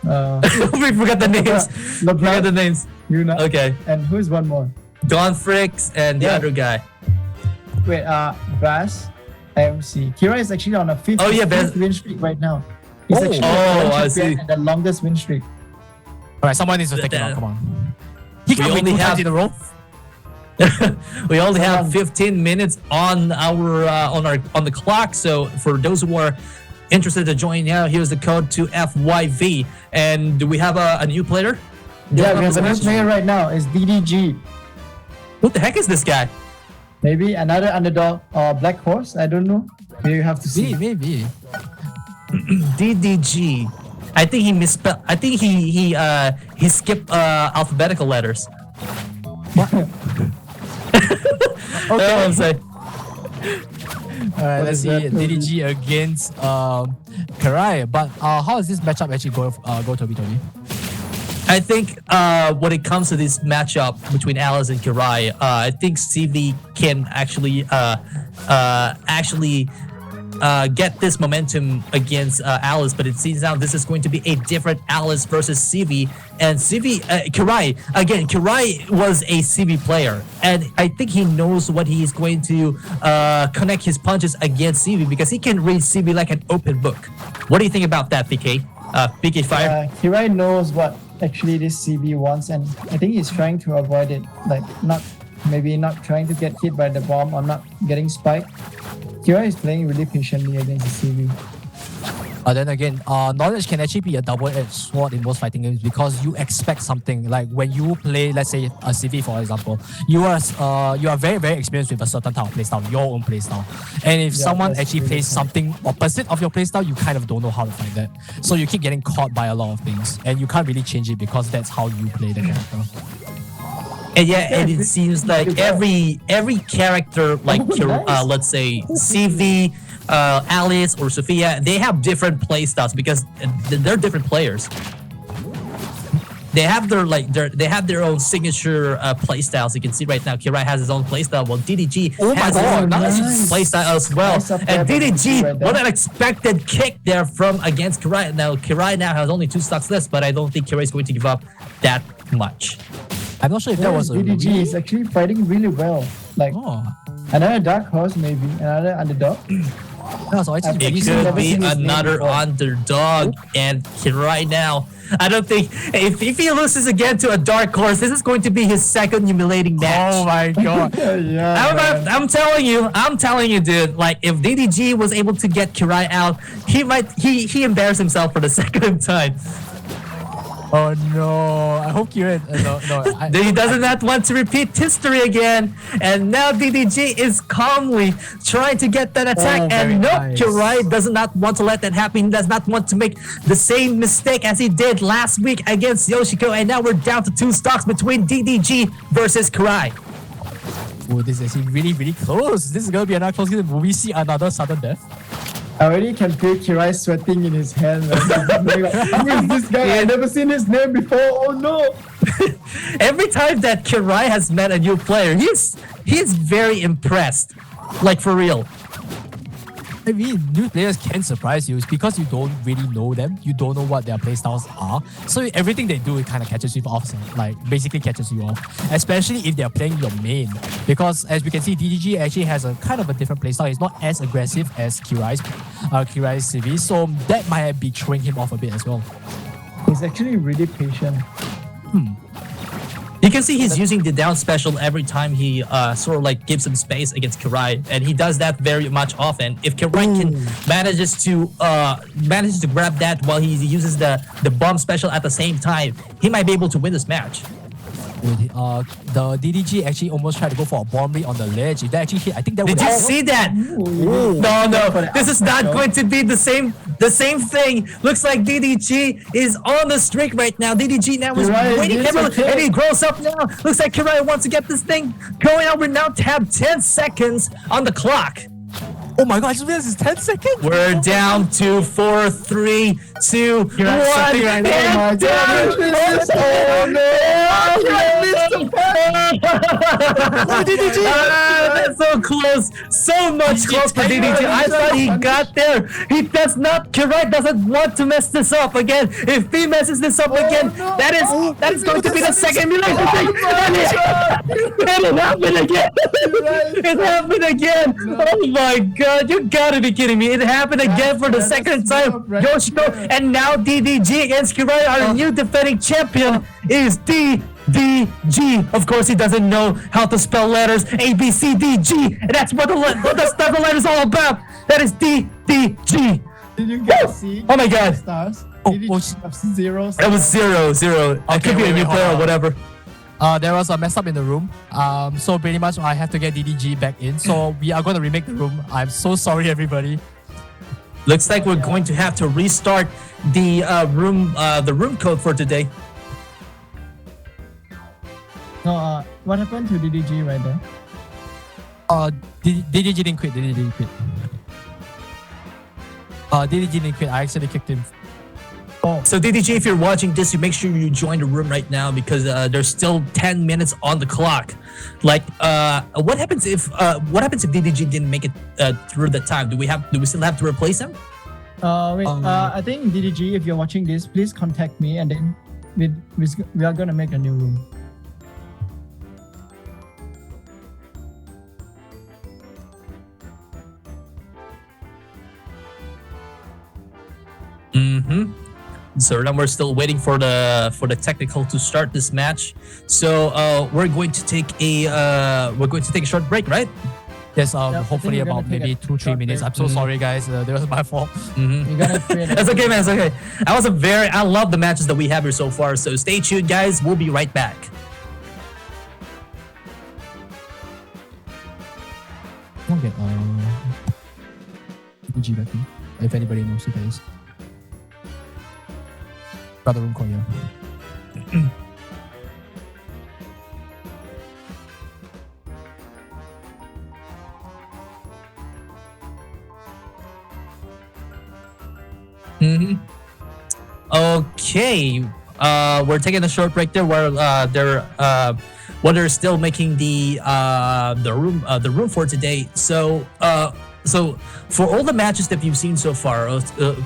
we forgot the names. We forgot the names. Yuna. Okay. And who's one more? Godfreaks and the other guy. Wait, Bass, MC. KIRAI is actually on a 5th win streak right now. He's actually I see. And the longest win streak. Alright, someone needs to take it out. Come on. He can only win 2 times in a row. We only have 15 minutes on our on the clock. So for those who are interested to join now, here's the code to FYV. And do we have a new player? Yeah, we have a new player right now. It's DDG. What the heck is this guy? Maybe another underdog or black horse. I don't know. You have to see. Maybe. DDG. I think he misspelled. I think he skipped alphabetical letters. What? Okay. I'm saying. Alright, let's see DDG against KIRAI. But how does this matchup actually go, Toby? I think when it comes to this matchup between Alice and KIRAI, I think CV can actually get this momentum against Alice, but it seems now this is going to be a different Alice versus CV. And KIRAI was a CV player, and I think he knows what he's going to connect his punches against CV because he can read CV like an open book. What do you think about that, PK? PK Fire? KIRAI knows what actually this CV wants, and I think he's trying to avoid it, like not trying to get hit by the bomb or not getting spiked. KIRAI is playing really patiently against the CV. Then again, knowledge can actually be a double-edged sword in most fighting games because you expect something. Like when you play, let's say a CV for example, you are very, very experienced with a certain type of playstyle, your own playstyle. And if someone actually plays something opposite of your playstyle, you kind of don't know how to fight that. So you keep getting caught by a lot of things, and you can't really change it because that's how you play the character. And and it seems like every character, like let's say CV, Alice or Sophia, they have different playstyles because they're different players. They have their own signature playstyles. You can see right now, KIRAI has his own playstyle. Well, DDG has his own playstyle as well. And DDG, what an unexpected kick there from against KIRAI. Now KIRAI now has only 2 stocks left, but I don't think KIRAI is going to give up that much. I'm not sure if that was DDG is actually fighting really well. Like another dark horse, maybe another underdog. It could be another underdog, and KIRAI now. I don't think if he loses again to a dark horse, this is going to be his second humiliating match. Oh my god! I'm telling you, dude. Like if DDG was able to get KIRAI out, he embarrassed himself for the second time. Oh no! I hope KIRAI. He does not want to repeat history again, and now DDG is calmly trying to get that attack. KIRAI does not want to let that happen. He does not want to make the same mistake as he did last week against Yoshiko, and now we're down to 2 stocks between DDG versus KIRAI. Oh, this is actually really, really close. This is gonna be another close game. Will we see another sudden death? I already can feel Kirai sweating in his hand. Who is this guy? I've never seen his name before. Oh no! Every time that KIRAI has met a new player, he's very impressed. Like for real. I mean, new players can surprise you because you don't really know them. You don't know what their playstyles are. So everything they do, it kind of catches you off, like basically catches you off. Especially if they're playing your main. Because as we can see, DDG actually has a kind of a different playstyle. It's not as aggressive as KIRAI's CV. So that might be throwing him off a bit as well. He's actually really patient. You can see he's using the down special every time he sort of like gives him space against KIRAI, and he does that very much often. If KIRAI can manages to grab that while he uses the bomb special at the same time, he might be able to win this match. The DDG actually almost tried to go for a bomb read on the ledge. If that actually hit, I think that would. Did you see that? No. This is not going to be the same thing. Looks like DDG is on the streak right now. DDG now is waiting heavily, and he grows up now. Looks like KIRAI wants to get this thing going out. We now have 10 seconds on the clock. Oh my god, I just realized it's 10 seconds. We're down to 4, 3, 2, 1. Right now. Oh my god. That's so close. So much close for DDG. I thought he got there. He does not. KIRAI doesn't want to mess this up again. If he messes this up again, that is going to be the second million thing. It happened again. It happened again. Oh my god, you gotta be kidding me. It happened again for the second time. Yoshiko, and now DDG against KIRAI. Our new defending champion is DDG. Of course, he doesn't know how to spell letters A, B, C, D, G. And that's what the letter is all about. That is DDG. Did you guys see? Oh my god. Stars? Zero. It was 0-0. It could be a new player or whatever. There was a mess up in the room. So pretty much I have to get DDG back in. So we are going to remake the room. I'm so sorry, everybody. Looks like we're going to have to restart the room code for today. No, what happened to DDG right there? DDG didn't quit. DDG didn't quit. DDG didn't quit. I actually kicked him. So DDG, if you're watching this, you make sure you join the room right now because there's still 10 minutes on the clock. Like, what happens if DDG didn't make it through the time? Do we still have to replace him? I think DDG, if you're watching this, please contact me, and then we are gonna make a new room. So now we're still waiting for the technical to start this match. So we're going to take a short break, right? Yes, hopefully about maybe 2-3 minutes. I'm so sorry, guys. That was my fault. That's okay, man. It's okay. I love the matches that we have here so far. So stay tuned, guys. We'll be right back. Okay. DDG back in. If anybody knows who that is. Got the room call, yeah. Okay. We're taking a short break there while they're still making the room for today. So for all the matches that you've seen so far,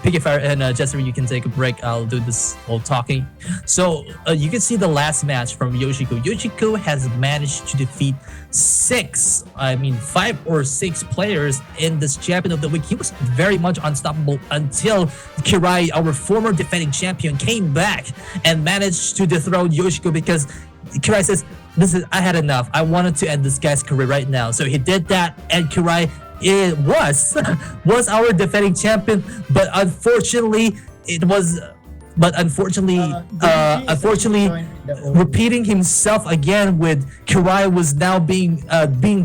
Piggyfire and Jessary, you can take a break. I'll do this while talking. So you can see the last match from Yoshiko. Yoshiko has managed to defeat 5 or 6 players in this Champion of the Week. He was very much unstoppable until KIRAI, our former defending champion, came back and managed to dethrone Yoshiko because KIRAI says, I had enough. I wanted to end this guy's career right now. So he did that, and KIRAI was our defending champion, but unfortunately repeating himself again with KIRAI was now being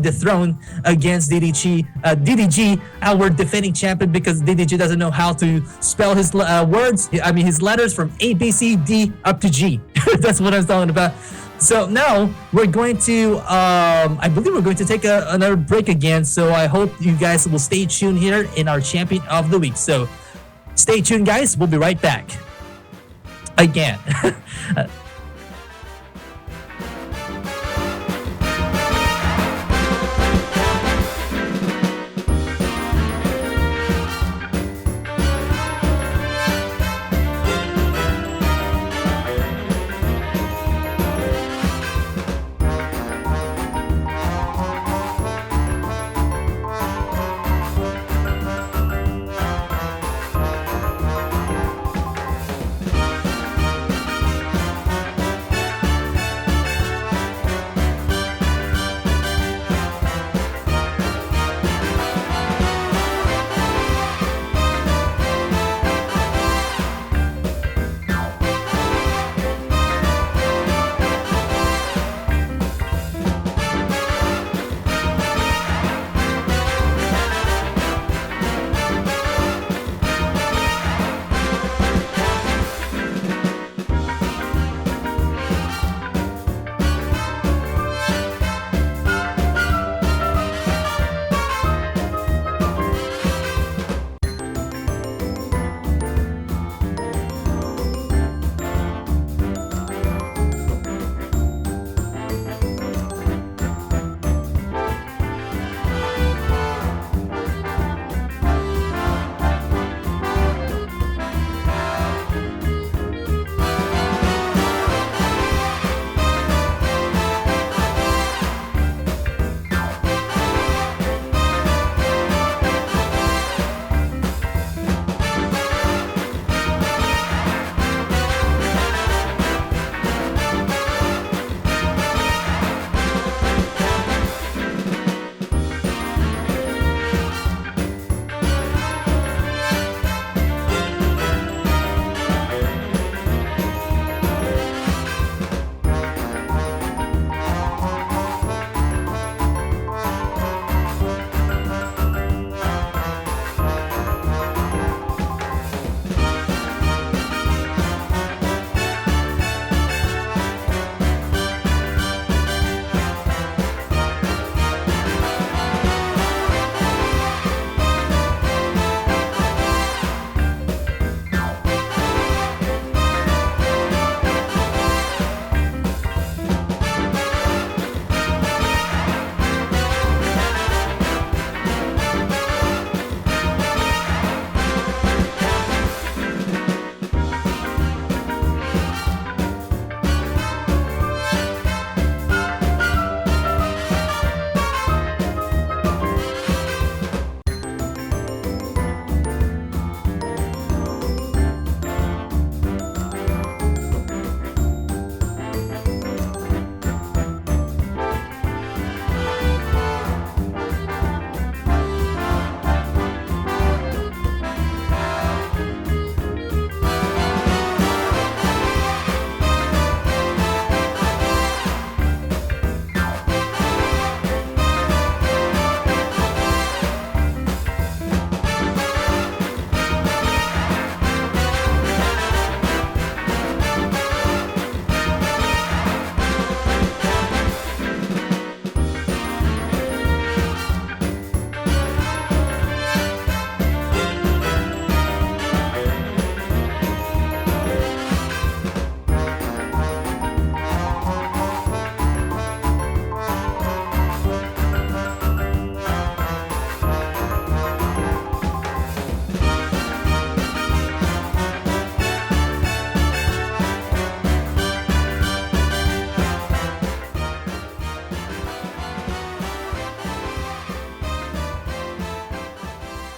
dethroned against DDG. DDG, our defending champion, because DDG doesn't know how to spell his his letters from A, B, C, D up to G. That's what I was talking about. So now we're going to, I believe we're going to take another break again. So I hope you guys will stay tuned here in our champion of the week. So stay tuned, guys. We'll be right back. Again.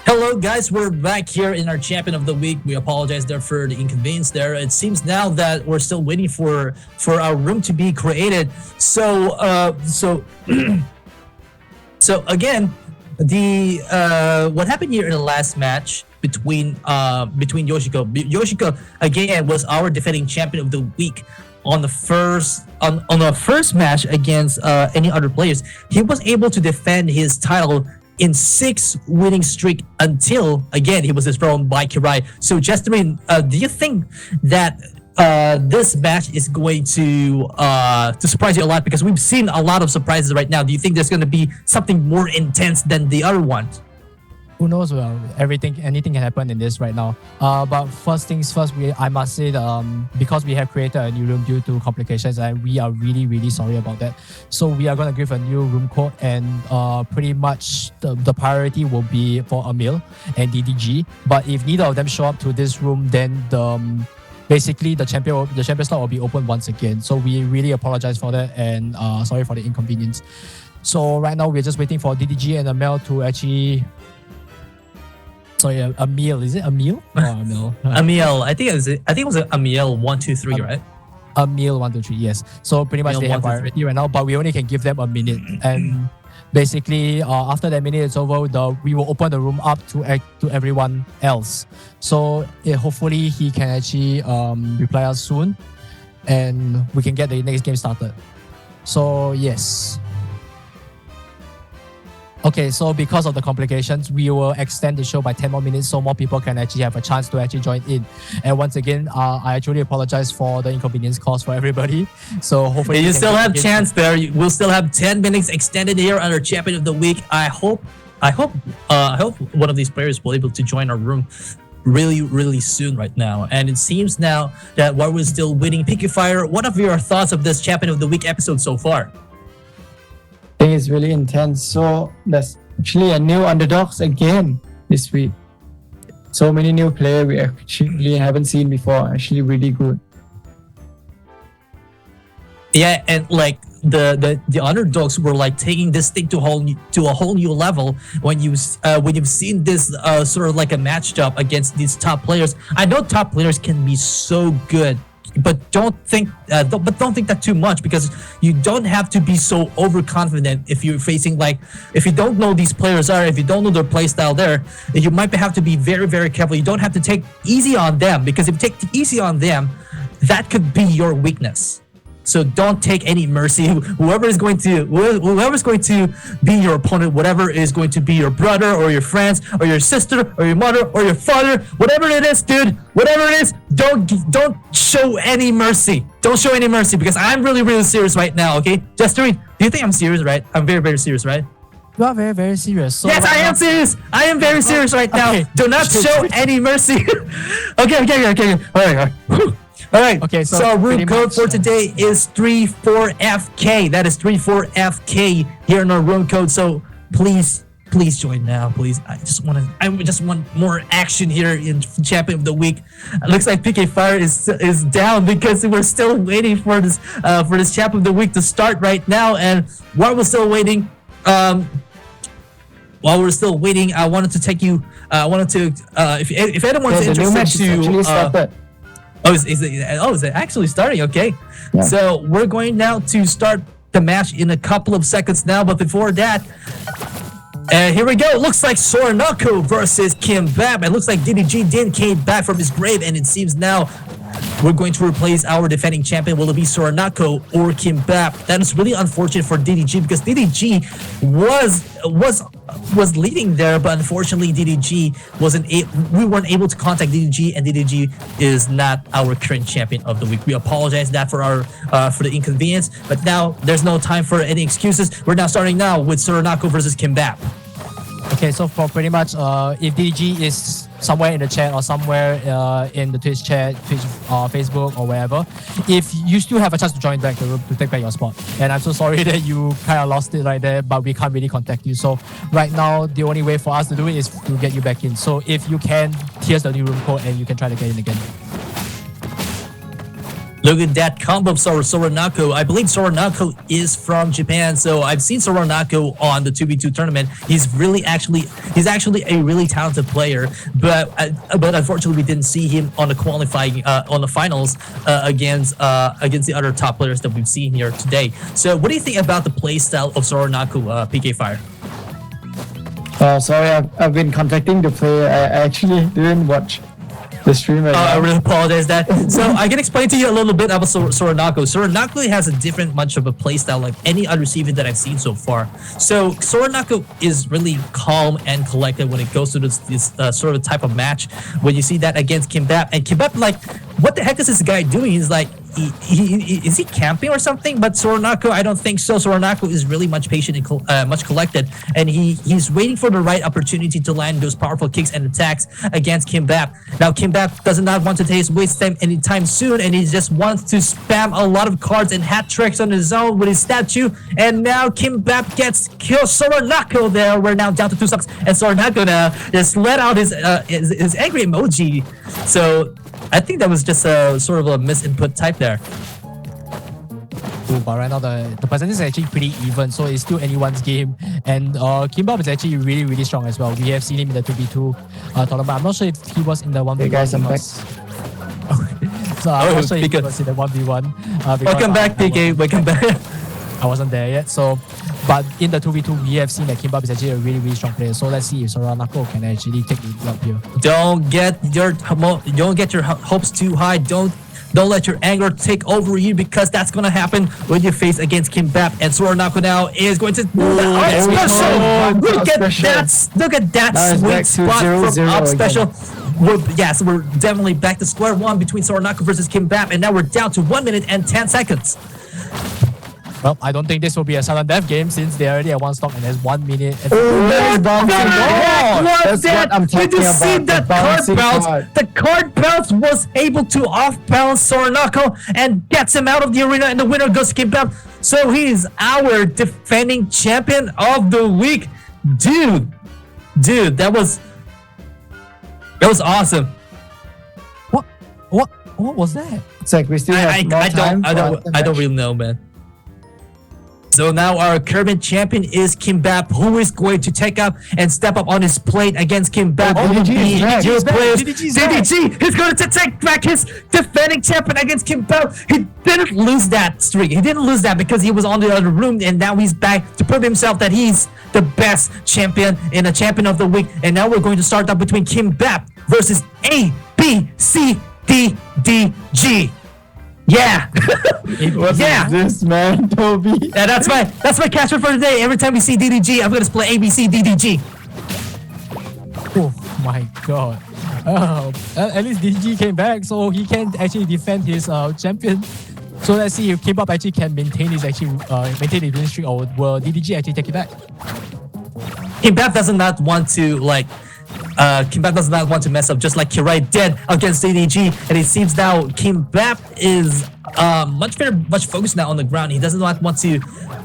Hello guys, we're back here in our champion of the week. We apologize there for the inconvenience there. It seems now that we're still waiting for our room to be created. So again, the what happened here in the last match between Yoshiko. Yoshiko again was our defending champion of the week on the first match against any other players. He was able to defend his title in 6 winning streak until again he was dethroned by KIRAI. So Justin, do you think that this match is going to surprise you a lot because we've seen a lot of surprises right now. Do you think there's going to be something more intense than the other ones? Who knows? Well, anything can happen in this right now. But first things first, I must say that because we have created a new room due to complications, and we are really, really sorry about that. So we are going to give a new room code, and pretty much the priority will be for Emil and DDG. But if neither of them show up to this room, then basically the champion slot will be open once again. So we really apologize for that, and sorry for the inconvenience. So right now we're just waiting for DDG and Emil to actually. Sorry, Emil. Is it Emil? Oh, Emil. Emil. I think it was Emil 1, 2, 3, right? Emil 1, 2, 3. Yes. So pretty much they have priority right now, but we only can give them a minute. And basically, after that minute is over, we will open the room up to everyone else. So hopefully he can actually reply us soon, and we can get the next game started. So yes. Okay, so because of the complications, we will extend the show by 10 more minutes so more people can actually have a chance to actually join in. And once again, I actually apologize for the inconvenience caused for everybody. So hopefully you still have chance there. We'll still have 10 minutes extended here on our Champion of the Week. I hope one of these players will be able to join our room really, really soon right now. And it seems now that while we're still waiting, Picky Fire, what are your thoughts of this Champion of the Week episode so far? I think it's really intense. So there's actually a new underdogs again this week. So many new players we actually haven't seen before. Actually, really good. Yeah, and like the underdogs were like taking this thing to a whole new level when you've seen this sort of like a matched up against these top players. I know top players can be so good. But don't think that too much, because you don't have to be so overconfident if you're facing, like, if you don't know these players are, if you don't know their play style there, you might have to be very, very careful. You don't have to take easy on them, because if you take easy on them, that could be your weakness. So don't take any mercy. Whoever is going to be your opponent, whatever is going to be your brother or your friends or your sister or your mother or your father, whatever it is, dude, whatever it is, don't show any mercy. Don't show any mercy, because I'm really, really serious right now. Okay, Jester, do you think I'm serious? Right? I'm very, very serious, right? You are very, very serious. So yes, I am serious. I am very serious right now. Okay. Do not show any mercy. Okay. All right. Okay. So our room code for today is 34FK. That is 34FK here in our room code. So please join now, please. I just want more action here in Champion of the Week. It looks like PK Fire is down because we're still waiting for this Champion of the Week to start right now. And while we're still waiting, I wanted to take you. If anyone's interested to. Is it actually starting? Okay. Yeah. So we're going now to start the match in a couple of seconds now. But before that, here we go. It looks like Soranako versus Kimbap. It looks like DDG Din came back from his grave, and it seems now we're going to replace our defending champion. Will it be Soranako or Kimbap? That is really unfortunate for DDG, because DDG was leading there, but unfortunately DDG we weren't able to contact DDG, and DDG is not our current champion of the week. We apologize that for the inconvenience, but now there's no time for any excuses. We're now starting now with Soranako versus Kimbap. Okay, so for pretty much, if DDG is somewhere in the chat or somewhere in the Twitch chat, Facebook or wherever, if you still have a chance to join back the room to take back your spot. And I'm so sorry that you kind of lost it right there, but we can't really contact you. So right now, the only way for us to do it is to get you back in. So if you can, here's the new room code and you can try to get in again. Look at that combo of Soranako. I believe Soranako is from Japan, so I've seen Soranako on the 2v2 tournament. He's actually a really talented player, but unfortunately we didn't see him on the qualifying on the finals against the other top players that we've seen here today. So what do you think about the play style of Soranako, PK Fire? Sorry, I've been contacting the player. I actually didn't watch the stream. I really apologize that. So I can explain to you a little bit about Soranako. Soranako has a different much of a playstyle like any other receiver that I've seen so far. So Soranako is really calm and collected when it goes to this sort of type of match. When you see that against Kimbap, and Kimbap, like, what the heck is this guy doing? He's like, is he camping or something? But Soranako, I don't think so. Soranako is really much patient and much collected, and he's waiting for the right opportunity to land those powerful kicks and attacks against Kimbap. Now Kimbap does not want to waste time anytime soon, and he just wants to spam a lot of cards and hat tricks on his own with his statue. And now Kimbap gets killed. Soranako there. We're now down to 2 stocks, and Soranako now just let out his angry emoji. So I think that was just a sort of a misinput type there. But right now the percentage is actually pretty even, so it's still anyone's game. And Kimbap is actually really, really strong as well. We have seen him in the 2v2 tournament. I'm not sure if he was in the 1v1. Hey guys, I'm back. So I'm not sure if he was in the 1v1. Welcome back, PK. Welcome back. I wasn't there yet. So, but in the 2v2, we have seen that Kimbap is actually a really, really strong player. So let's see if Soranako can actually take the up here. Don't get your hopes too high. Don't let your anger take over you, because that's gonna happen when you face against Kimbap. And Soranako now is going to do the up special. Look at that sweet spot from up special. So we're definitely back to square one between Soranako versus Kimbap, and now we're down to 1 minute and 10 seconds. Well, I don't think this will be a sudden death game, since they're already at 1 stock and there's 1 minute. And That's what I'm talking Did you see about, that card bounce? The card bounce was able to off-balance Soranako and gets him out of the arena, and the winner goes to Kimbap. So he's our defending champion of the week. Dude, that was awesome. What was that? It's like we still have more time. I don't really know, man. So now our current champion is Kimbap, who is going to take up and step up on his plate against Kimbap. DDG is going to take back his defending champion against Kimbap. He didn't lose that streak. He didn't lose that because he was on the other room, and now he's back to prove himself that he's the best champion and a champion of the week. And now we're going to start up between Kimbap versus A, B, C, D, D, G. Yeah. What is this, man, Toby? Yeah, that's my catchword for today. Every time we see DDG, I'm gonna play ABC DDG. Oh my god. At least DDG came back, so he can actually defend his champion. So let's see if Kimbap actually can maintain his win streak, or will DDG actually take it back? Kimbap does not want to Kimbap does not want to mess up, just like KIRAI did against DDG. And it seems now Kimbap is much focused now on the ground. He doesn't want to.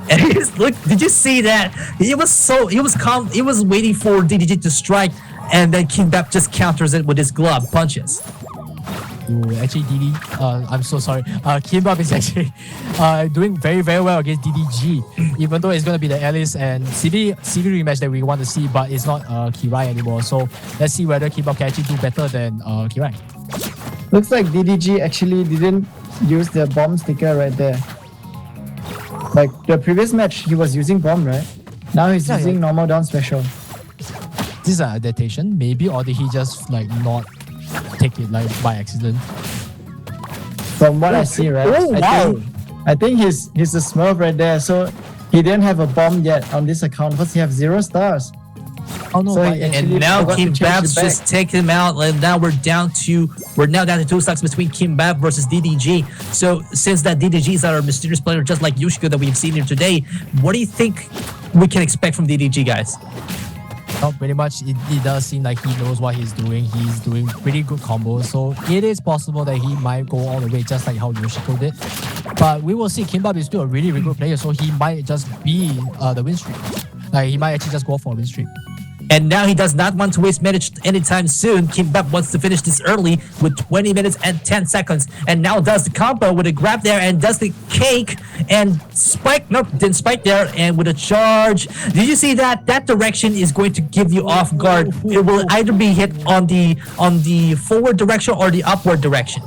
And look, did you see that? He was calm. He was waiting for DDG to strike, and then Kimbap just counters it with his glove punches. Ooh, actually, I'm so sorry. Kimbap is actually doing very, very well against DDG, even though it's going to be the Alice and CV rematch that we want to see, but it's not KIRAI anymore. So let's see whether Kimbap can actually do better than KIRAI. Looks like DDG actually didn't use the bomb sticker right there. Like the previous match, he was using bomb, right? Now he's using normal down special. This is an adaptation, maybe, or did he just not take it by accident? From what I see, right? I think he's a Smurf right there. So he didn't have a bomb yet on this account because he has 0 stars. Oh no! So and now Kimbap's just taken him out, and now we're down to 2 stocks between Kimbap versus DDG. So since that DDG is our mysterious player, just like Yoshiko that we've seen here today, what do you think we can expect from DDG, guys? Well, pretty much it does seem like he knows what he's doing. He's doing pretty good combos, so it is possible that he might go all the way just like how Yoshiko did. But we will see. Kimbap is still a really, really good player, so he might just be the win streak. He might actually just go for a win streak. And now he does not want to waste minutes anytime soon. Kimbap wants to finish this early with 20 minutes and 10 seconds. And now does the combo with a grab there and does the cake and spike. Nope, didn't spike there. And with a charge. Did you see that? That direction is going to give you off guard. It will either be hit on the forward direction or the upward direction.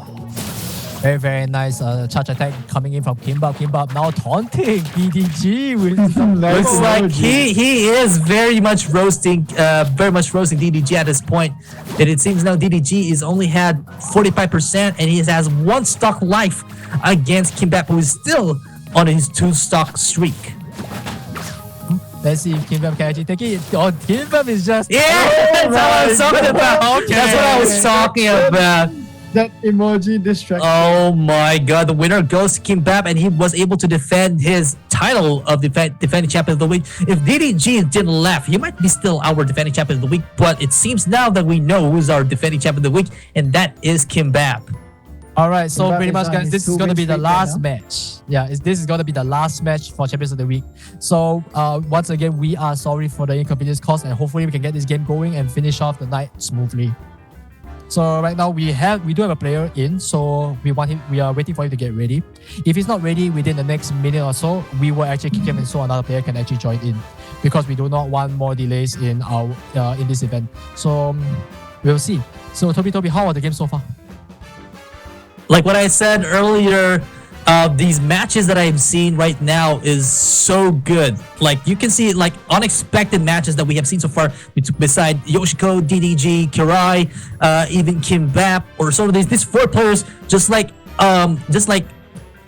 Very, very nice charge attack coming in from Kimbap. Kimbap now taunting DDG with looks like he is very much roasting DDG at this point. And it seems now DDG is only had 45% and he has 1 stock life against Kimbap, who is still on his 2 stock streak. Let's see if Kimbap can actually take it. Oh, Kimbap is just... Yeah! That's what I was talking about. Okay. That's what I was talking about. that emoji distraction. Oh my god, the winner goes to Kimbap, and he was able to defend his title of defending champion of the week. If DDG didn't laugh, he might be still our defending champion of the week, but it seems now that we know who's our defending champion of the week, and that is Kimbap. All right, so Kimbap pretty much, guys, this is going to be the last right match. Yeah, this is going to be the last match for Champions of the Week. So once again, we are sorry for the inconvenience caused, and hopefully we can get this game going and finish off the night smoothly. So right now we do have a player in, so we are waiting for him to get ready. If he's not ready within the next minute or so, we will actually kick him, and so another player can actually join in, because we do not want more delays in our in this event. So we'll see. So Toby, how are the games so far? Like what I said earlier, these matches that I've seen right now is so good. Like you can see like unexpected matches that we have seen so far beside Yoshiko, DDG, KIRAI, even Kimbap, or some of these 4 players just like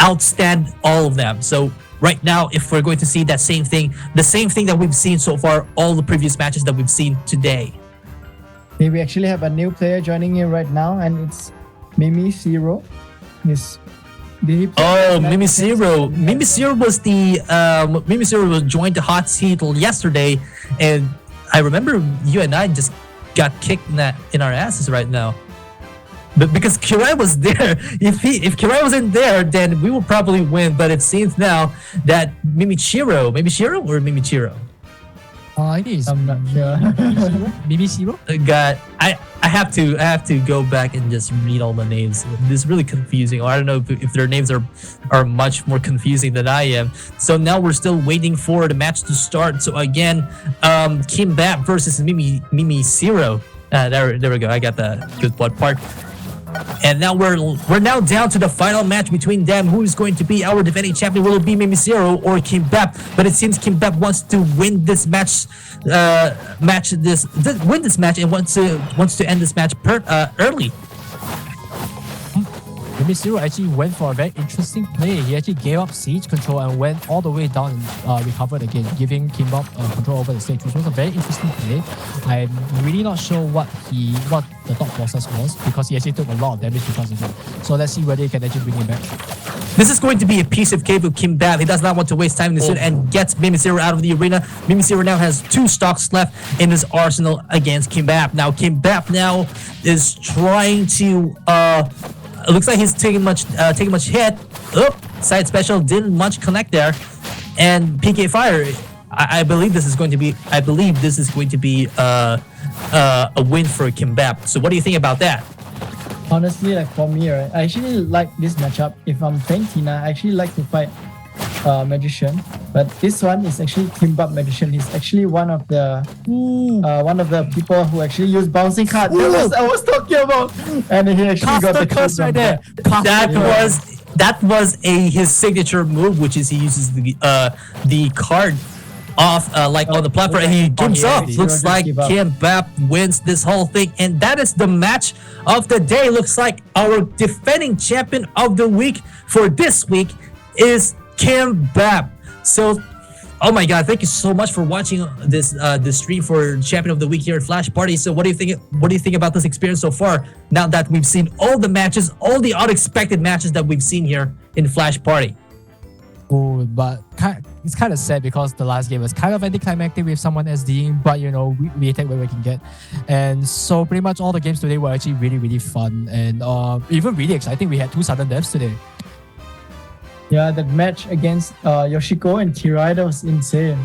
outstand all of them. So right now, if we're going to see that same thing, the same thing that we've seen so far, all the previous matches that we've seen today. Okay, we actually have a new player joining in right now, and it's Mimi Zero. Mimi Zero. Mimi Zero was Mimi Zero was joined the hot seat yesterday, and I remember you and I just got kicked in our asses right now. But because KIRAI was there, if KIRAI wasn't there, then we will probably win. But it seems now that Mimi Chiro or Mimi Chiro? I think it's I'm not sure. Mimi Zero. God, I have to go back and just read all the names. This is really confusing. Or I don't know if their names are much more confusing than I am. So now we're still waiting for the match to start. So again, Kimbap versus Mimi Zero. There we go. I got the good part. And now we're now down to the final match between them. Who is going to be our defending champion? Will it be Mimi Zero or Kimbap? But it seems Kimbap wants to win this match, win this match, and wants to end this match early. Mimi Zero actually went for a very interesting play. He actually gave up siege control and went all the way down and recovered again, giving Kimbap control over the stage, which was a very interesting play. I'm really not sure what the thought process was, because he actually took a lot of damage because of it. So let's see whether he can actually bring him back. This is going to be a piece of cake with Kimbap. He does not want to waste time in this and gets Mimi Zero out of the arena. Mimi Zero now has 2 stocks left in his arsenal against Kimbap. Now Kimbap now is trying to it looks like he's taking much hit. Side special didn't much connect there, and PK fire. I believe this is going to be a win for Kimbap. So what do you think about that? Honestly, like for me, right, I actually like this matchup. If I'm playing Tina, I actually like to fight Magician, but this one is actually Kimbap Magician. He's actually one of the people who actually use bouncing card. I was talking about, and he actually got the curse right there. That was his signature move, which is he uses the card off like on the platform, and he gives up. Looks like Kimbap wins this whole thing, and that is the match of the day. Looks like our defending champion of the week for this week is Kimbap. So, oh my god, thank you so much for watching this stream for Champion of the Week here at Flash Party. So what do you think about this experience so far, now that we've seen all the matches, all the unexpected matches that we've seen here in Flash Party? Oh, but it's kind of sad because the last game was kind of anticlimactic with someone SDing, but you know, we take what we can get. And so pretty much all the games today were actually really, really fun and even really exciting. We had 2 sudden deaths today. Yeah, that match against Yoshiko and KIRAI, that was insane.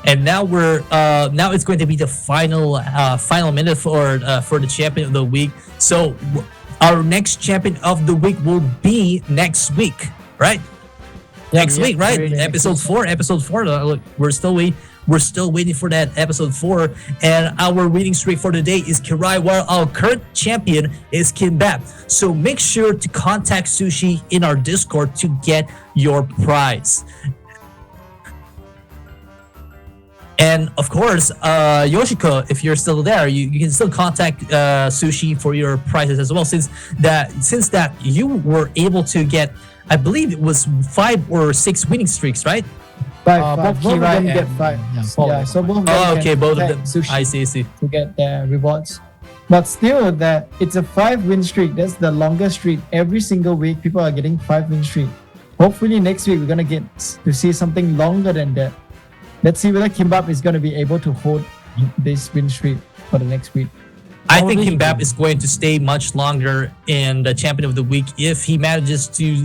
And now now it's going to be the final minute for the champion of the week. So our next champion of the week will be next week, right? Next week, right? Really episode 4. Look, we're still waiting for that episode 4, and our winning streak for the day is KIRAI, while our current champion is Kimbap. So make sure to contact Sushi in our Discord to get your prize. And of course, Yoshiko, if you're still there, you can still contact Sushi for your prizes as well, since that you were able to get, I believe it was 5 or 6 winning streaks, right? 5. Both of them get 5. So both of them both of them. Sushi I see. to get their rewards. But still, that it's a 5-win streak. That's the longest streak. Every single week, people are getting 5-win streak. Hopefully, next week we're gonna get to see something longer than that. Let's see whether Kimbap is gonna be able to hold this win streak for the next week. I think Kimbap is going to stay much longer in the Champion of the Week if he manages to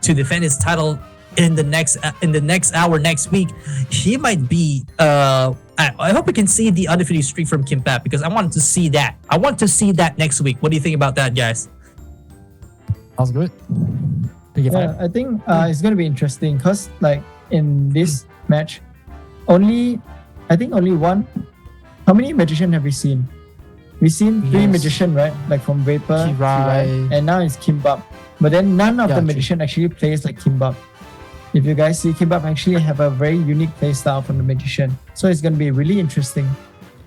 defend his title in the next hour next week. He might be. I hope we can see the undefeated streak from Kimbap because I want to see that. I want to see that next week. What do you think about that, guys? Sounds good. Yeah, I think it's gonna be interesting because like in this match, only one. How many magician have we seen? We've seen 3 magician, right? Like from Vapor, KIRAI, and now it's Kimbap. But then none of the magician actually plays like Kimbap. If you guys see, Kimbap actually have a very unique play style from the magician. So it's gonna be really interesting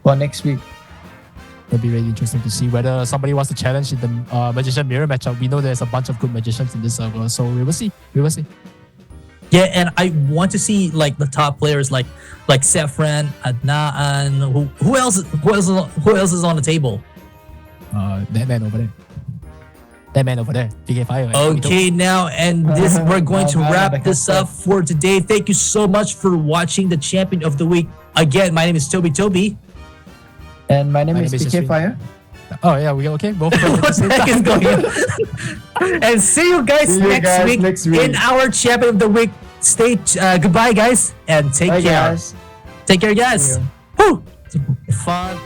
for next week. It'll be really interesting to see whether somebody wants to challenge in the magician mirror matchup. We know there's a bunch of good magicians in this server, so we will see. We will see. Yeah, and I want to see like the top players like Sefran, Adnaan. Who else is on the table? That man over there. That man over there. PK Fire. Okay, now and this we're going to wrap this up for today. Thank you so much for watching the Champion of the Week. Again, my name is Toby. And my name is PK Fire. Oh yeah, we okay. Both of us at the same time. Going on? And see you guys next week in our Champion of the Week. Stay goodbye, guys, and take care. Guys. Take care, guys. Woo! Fun.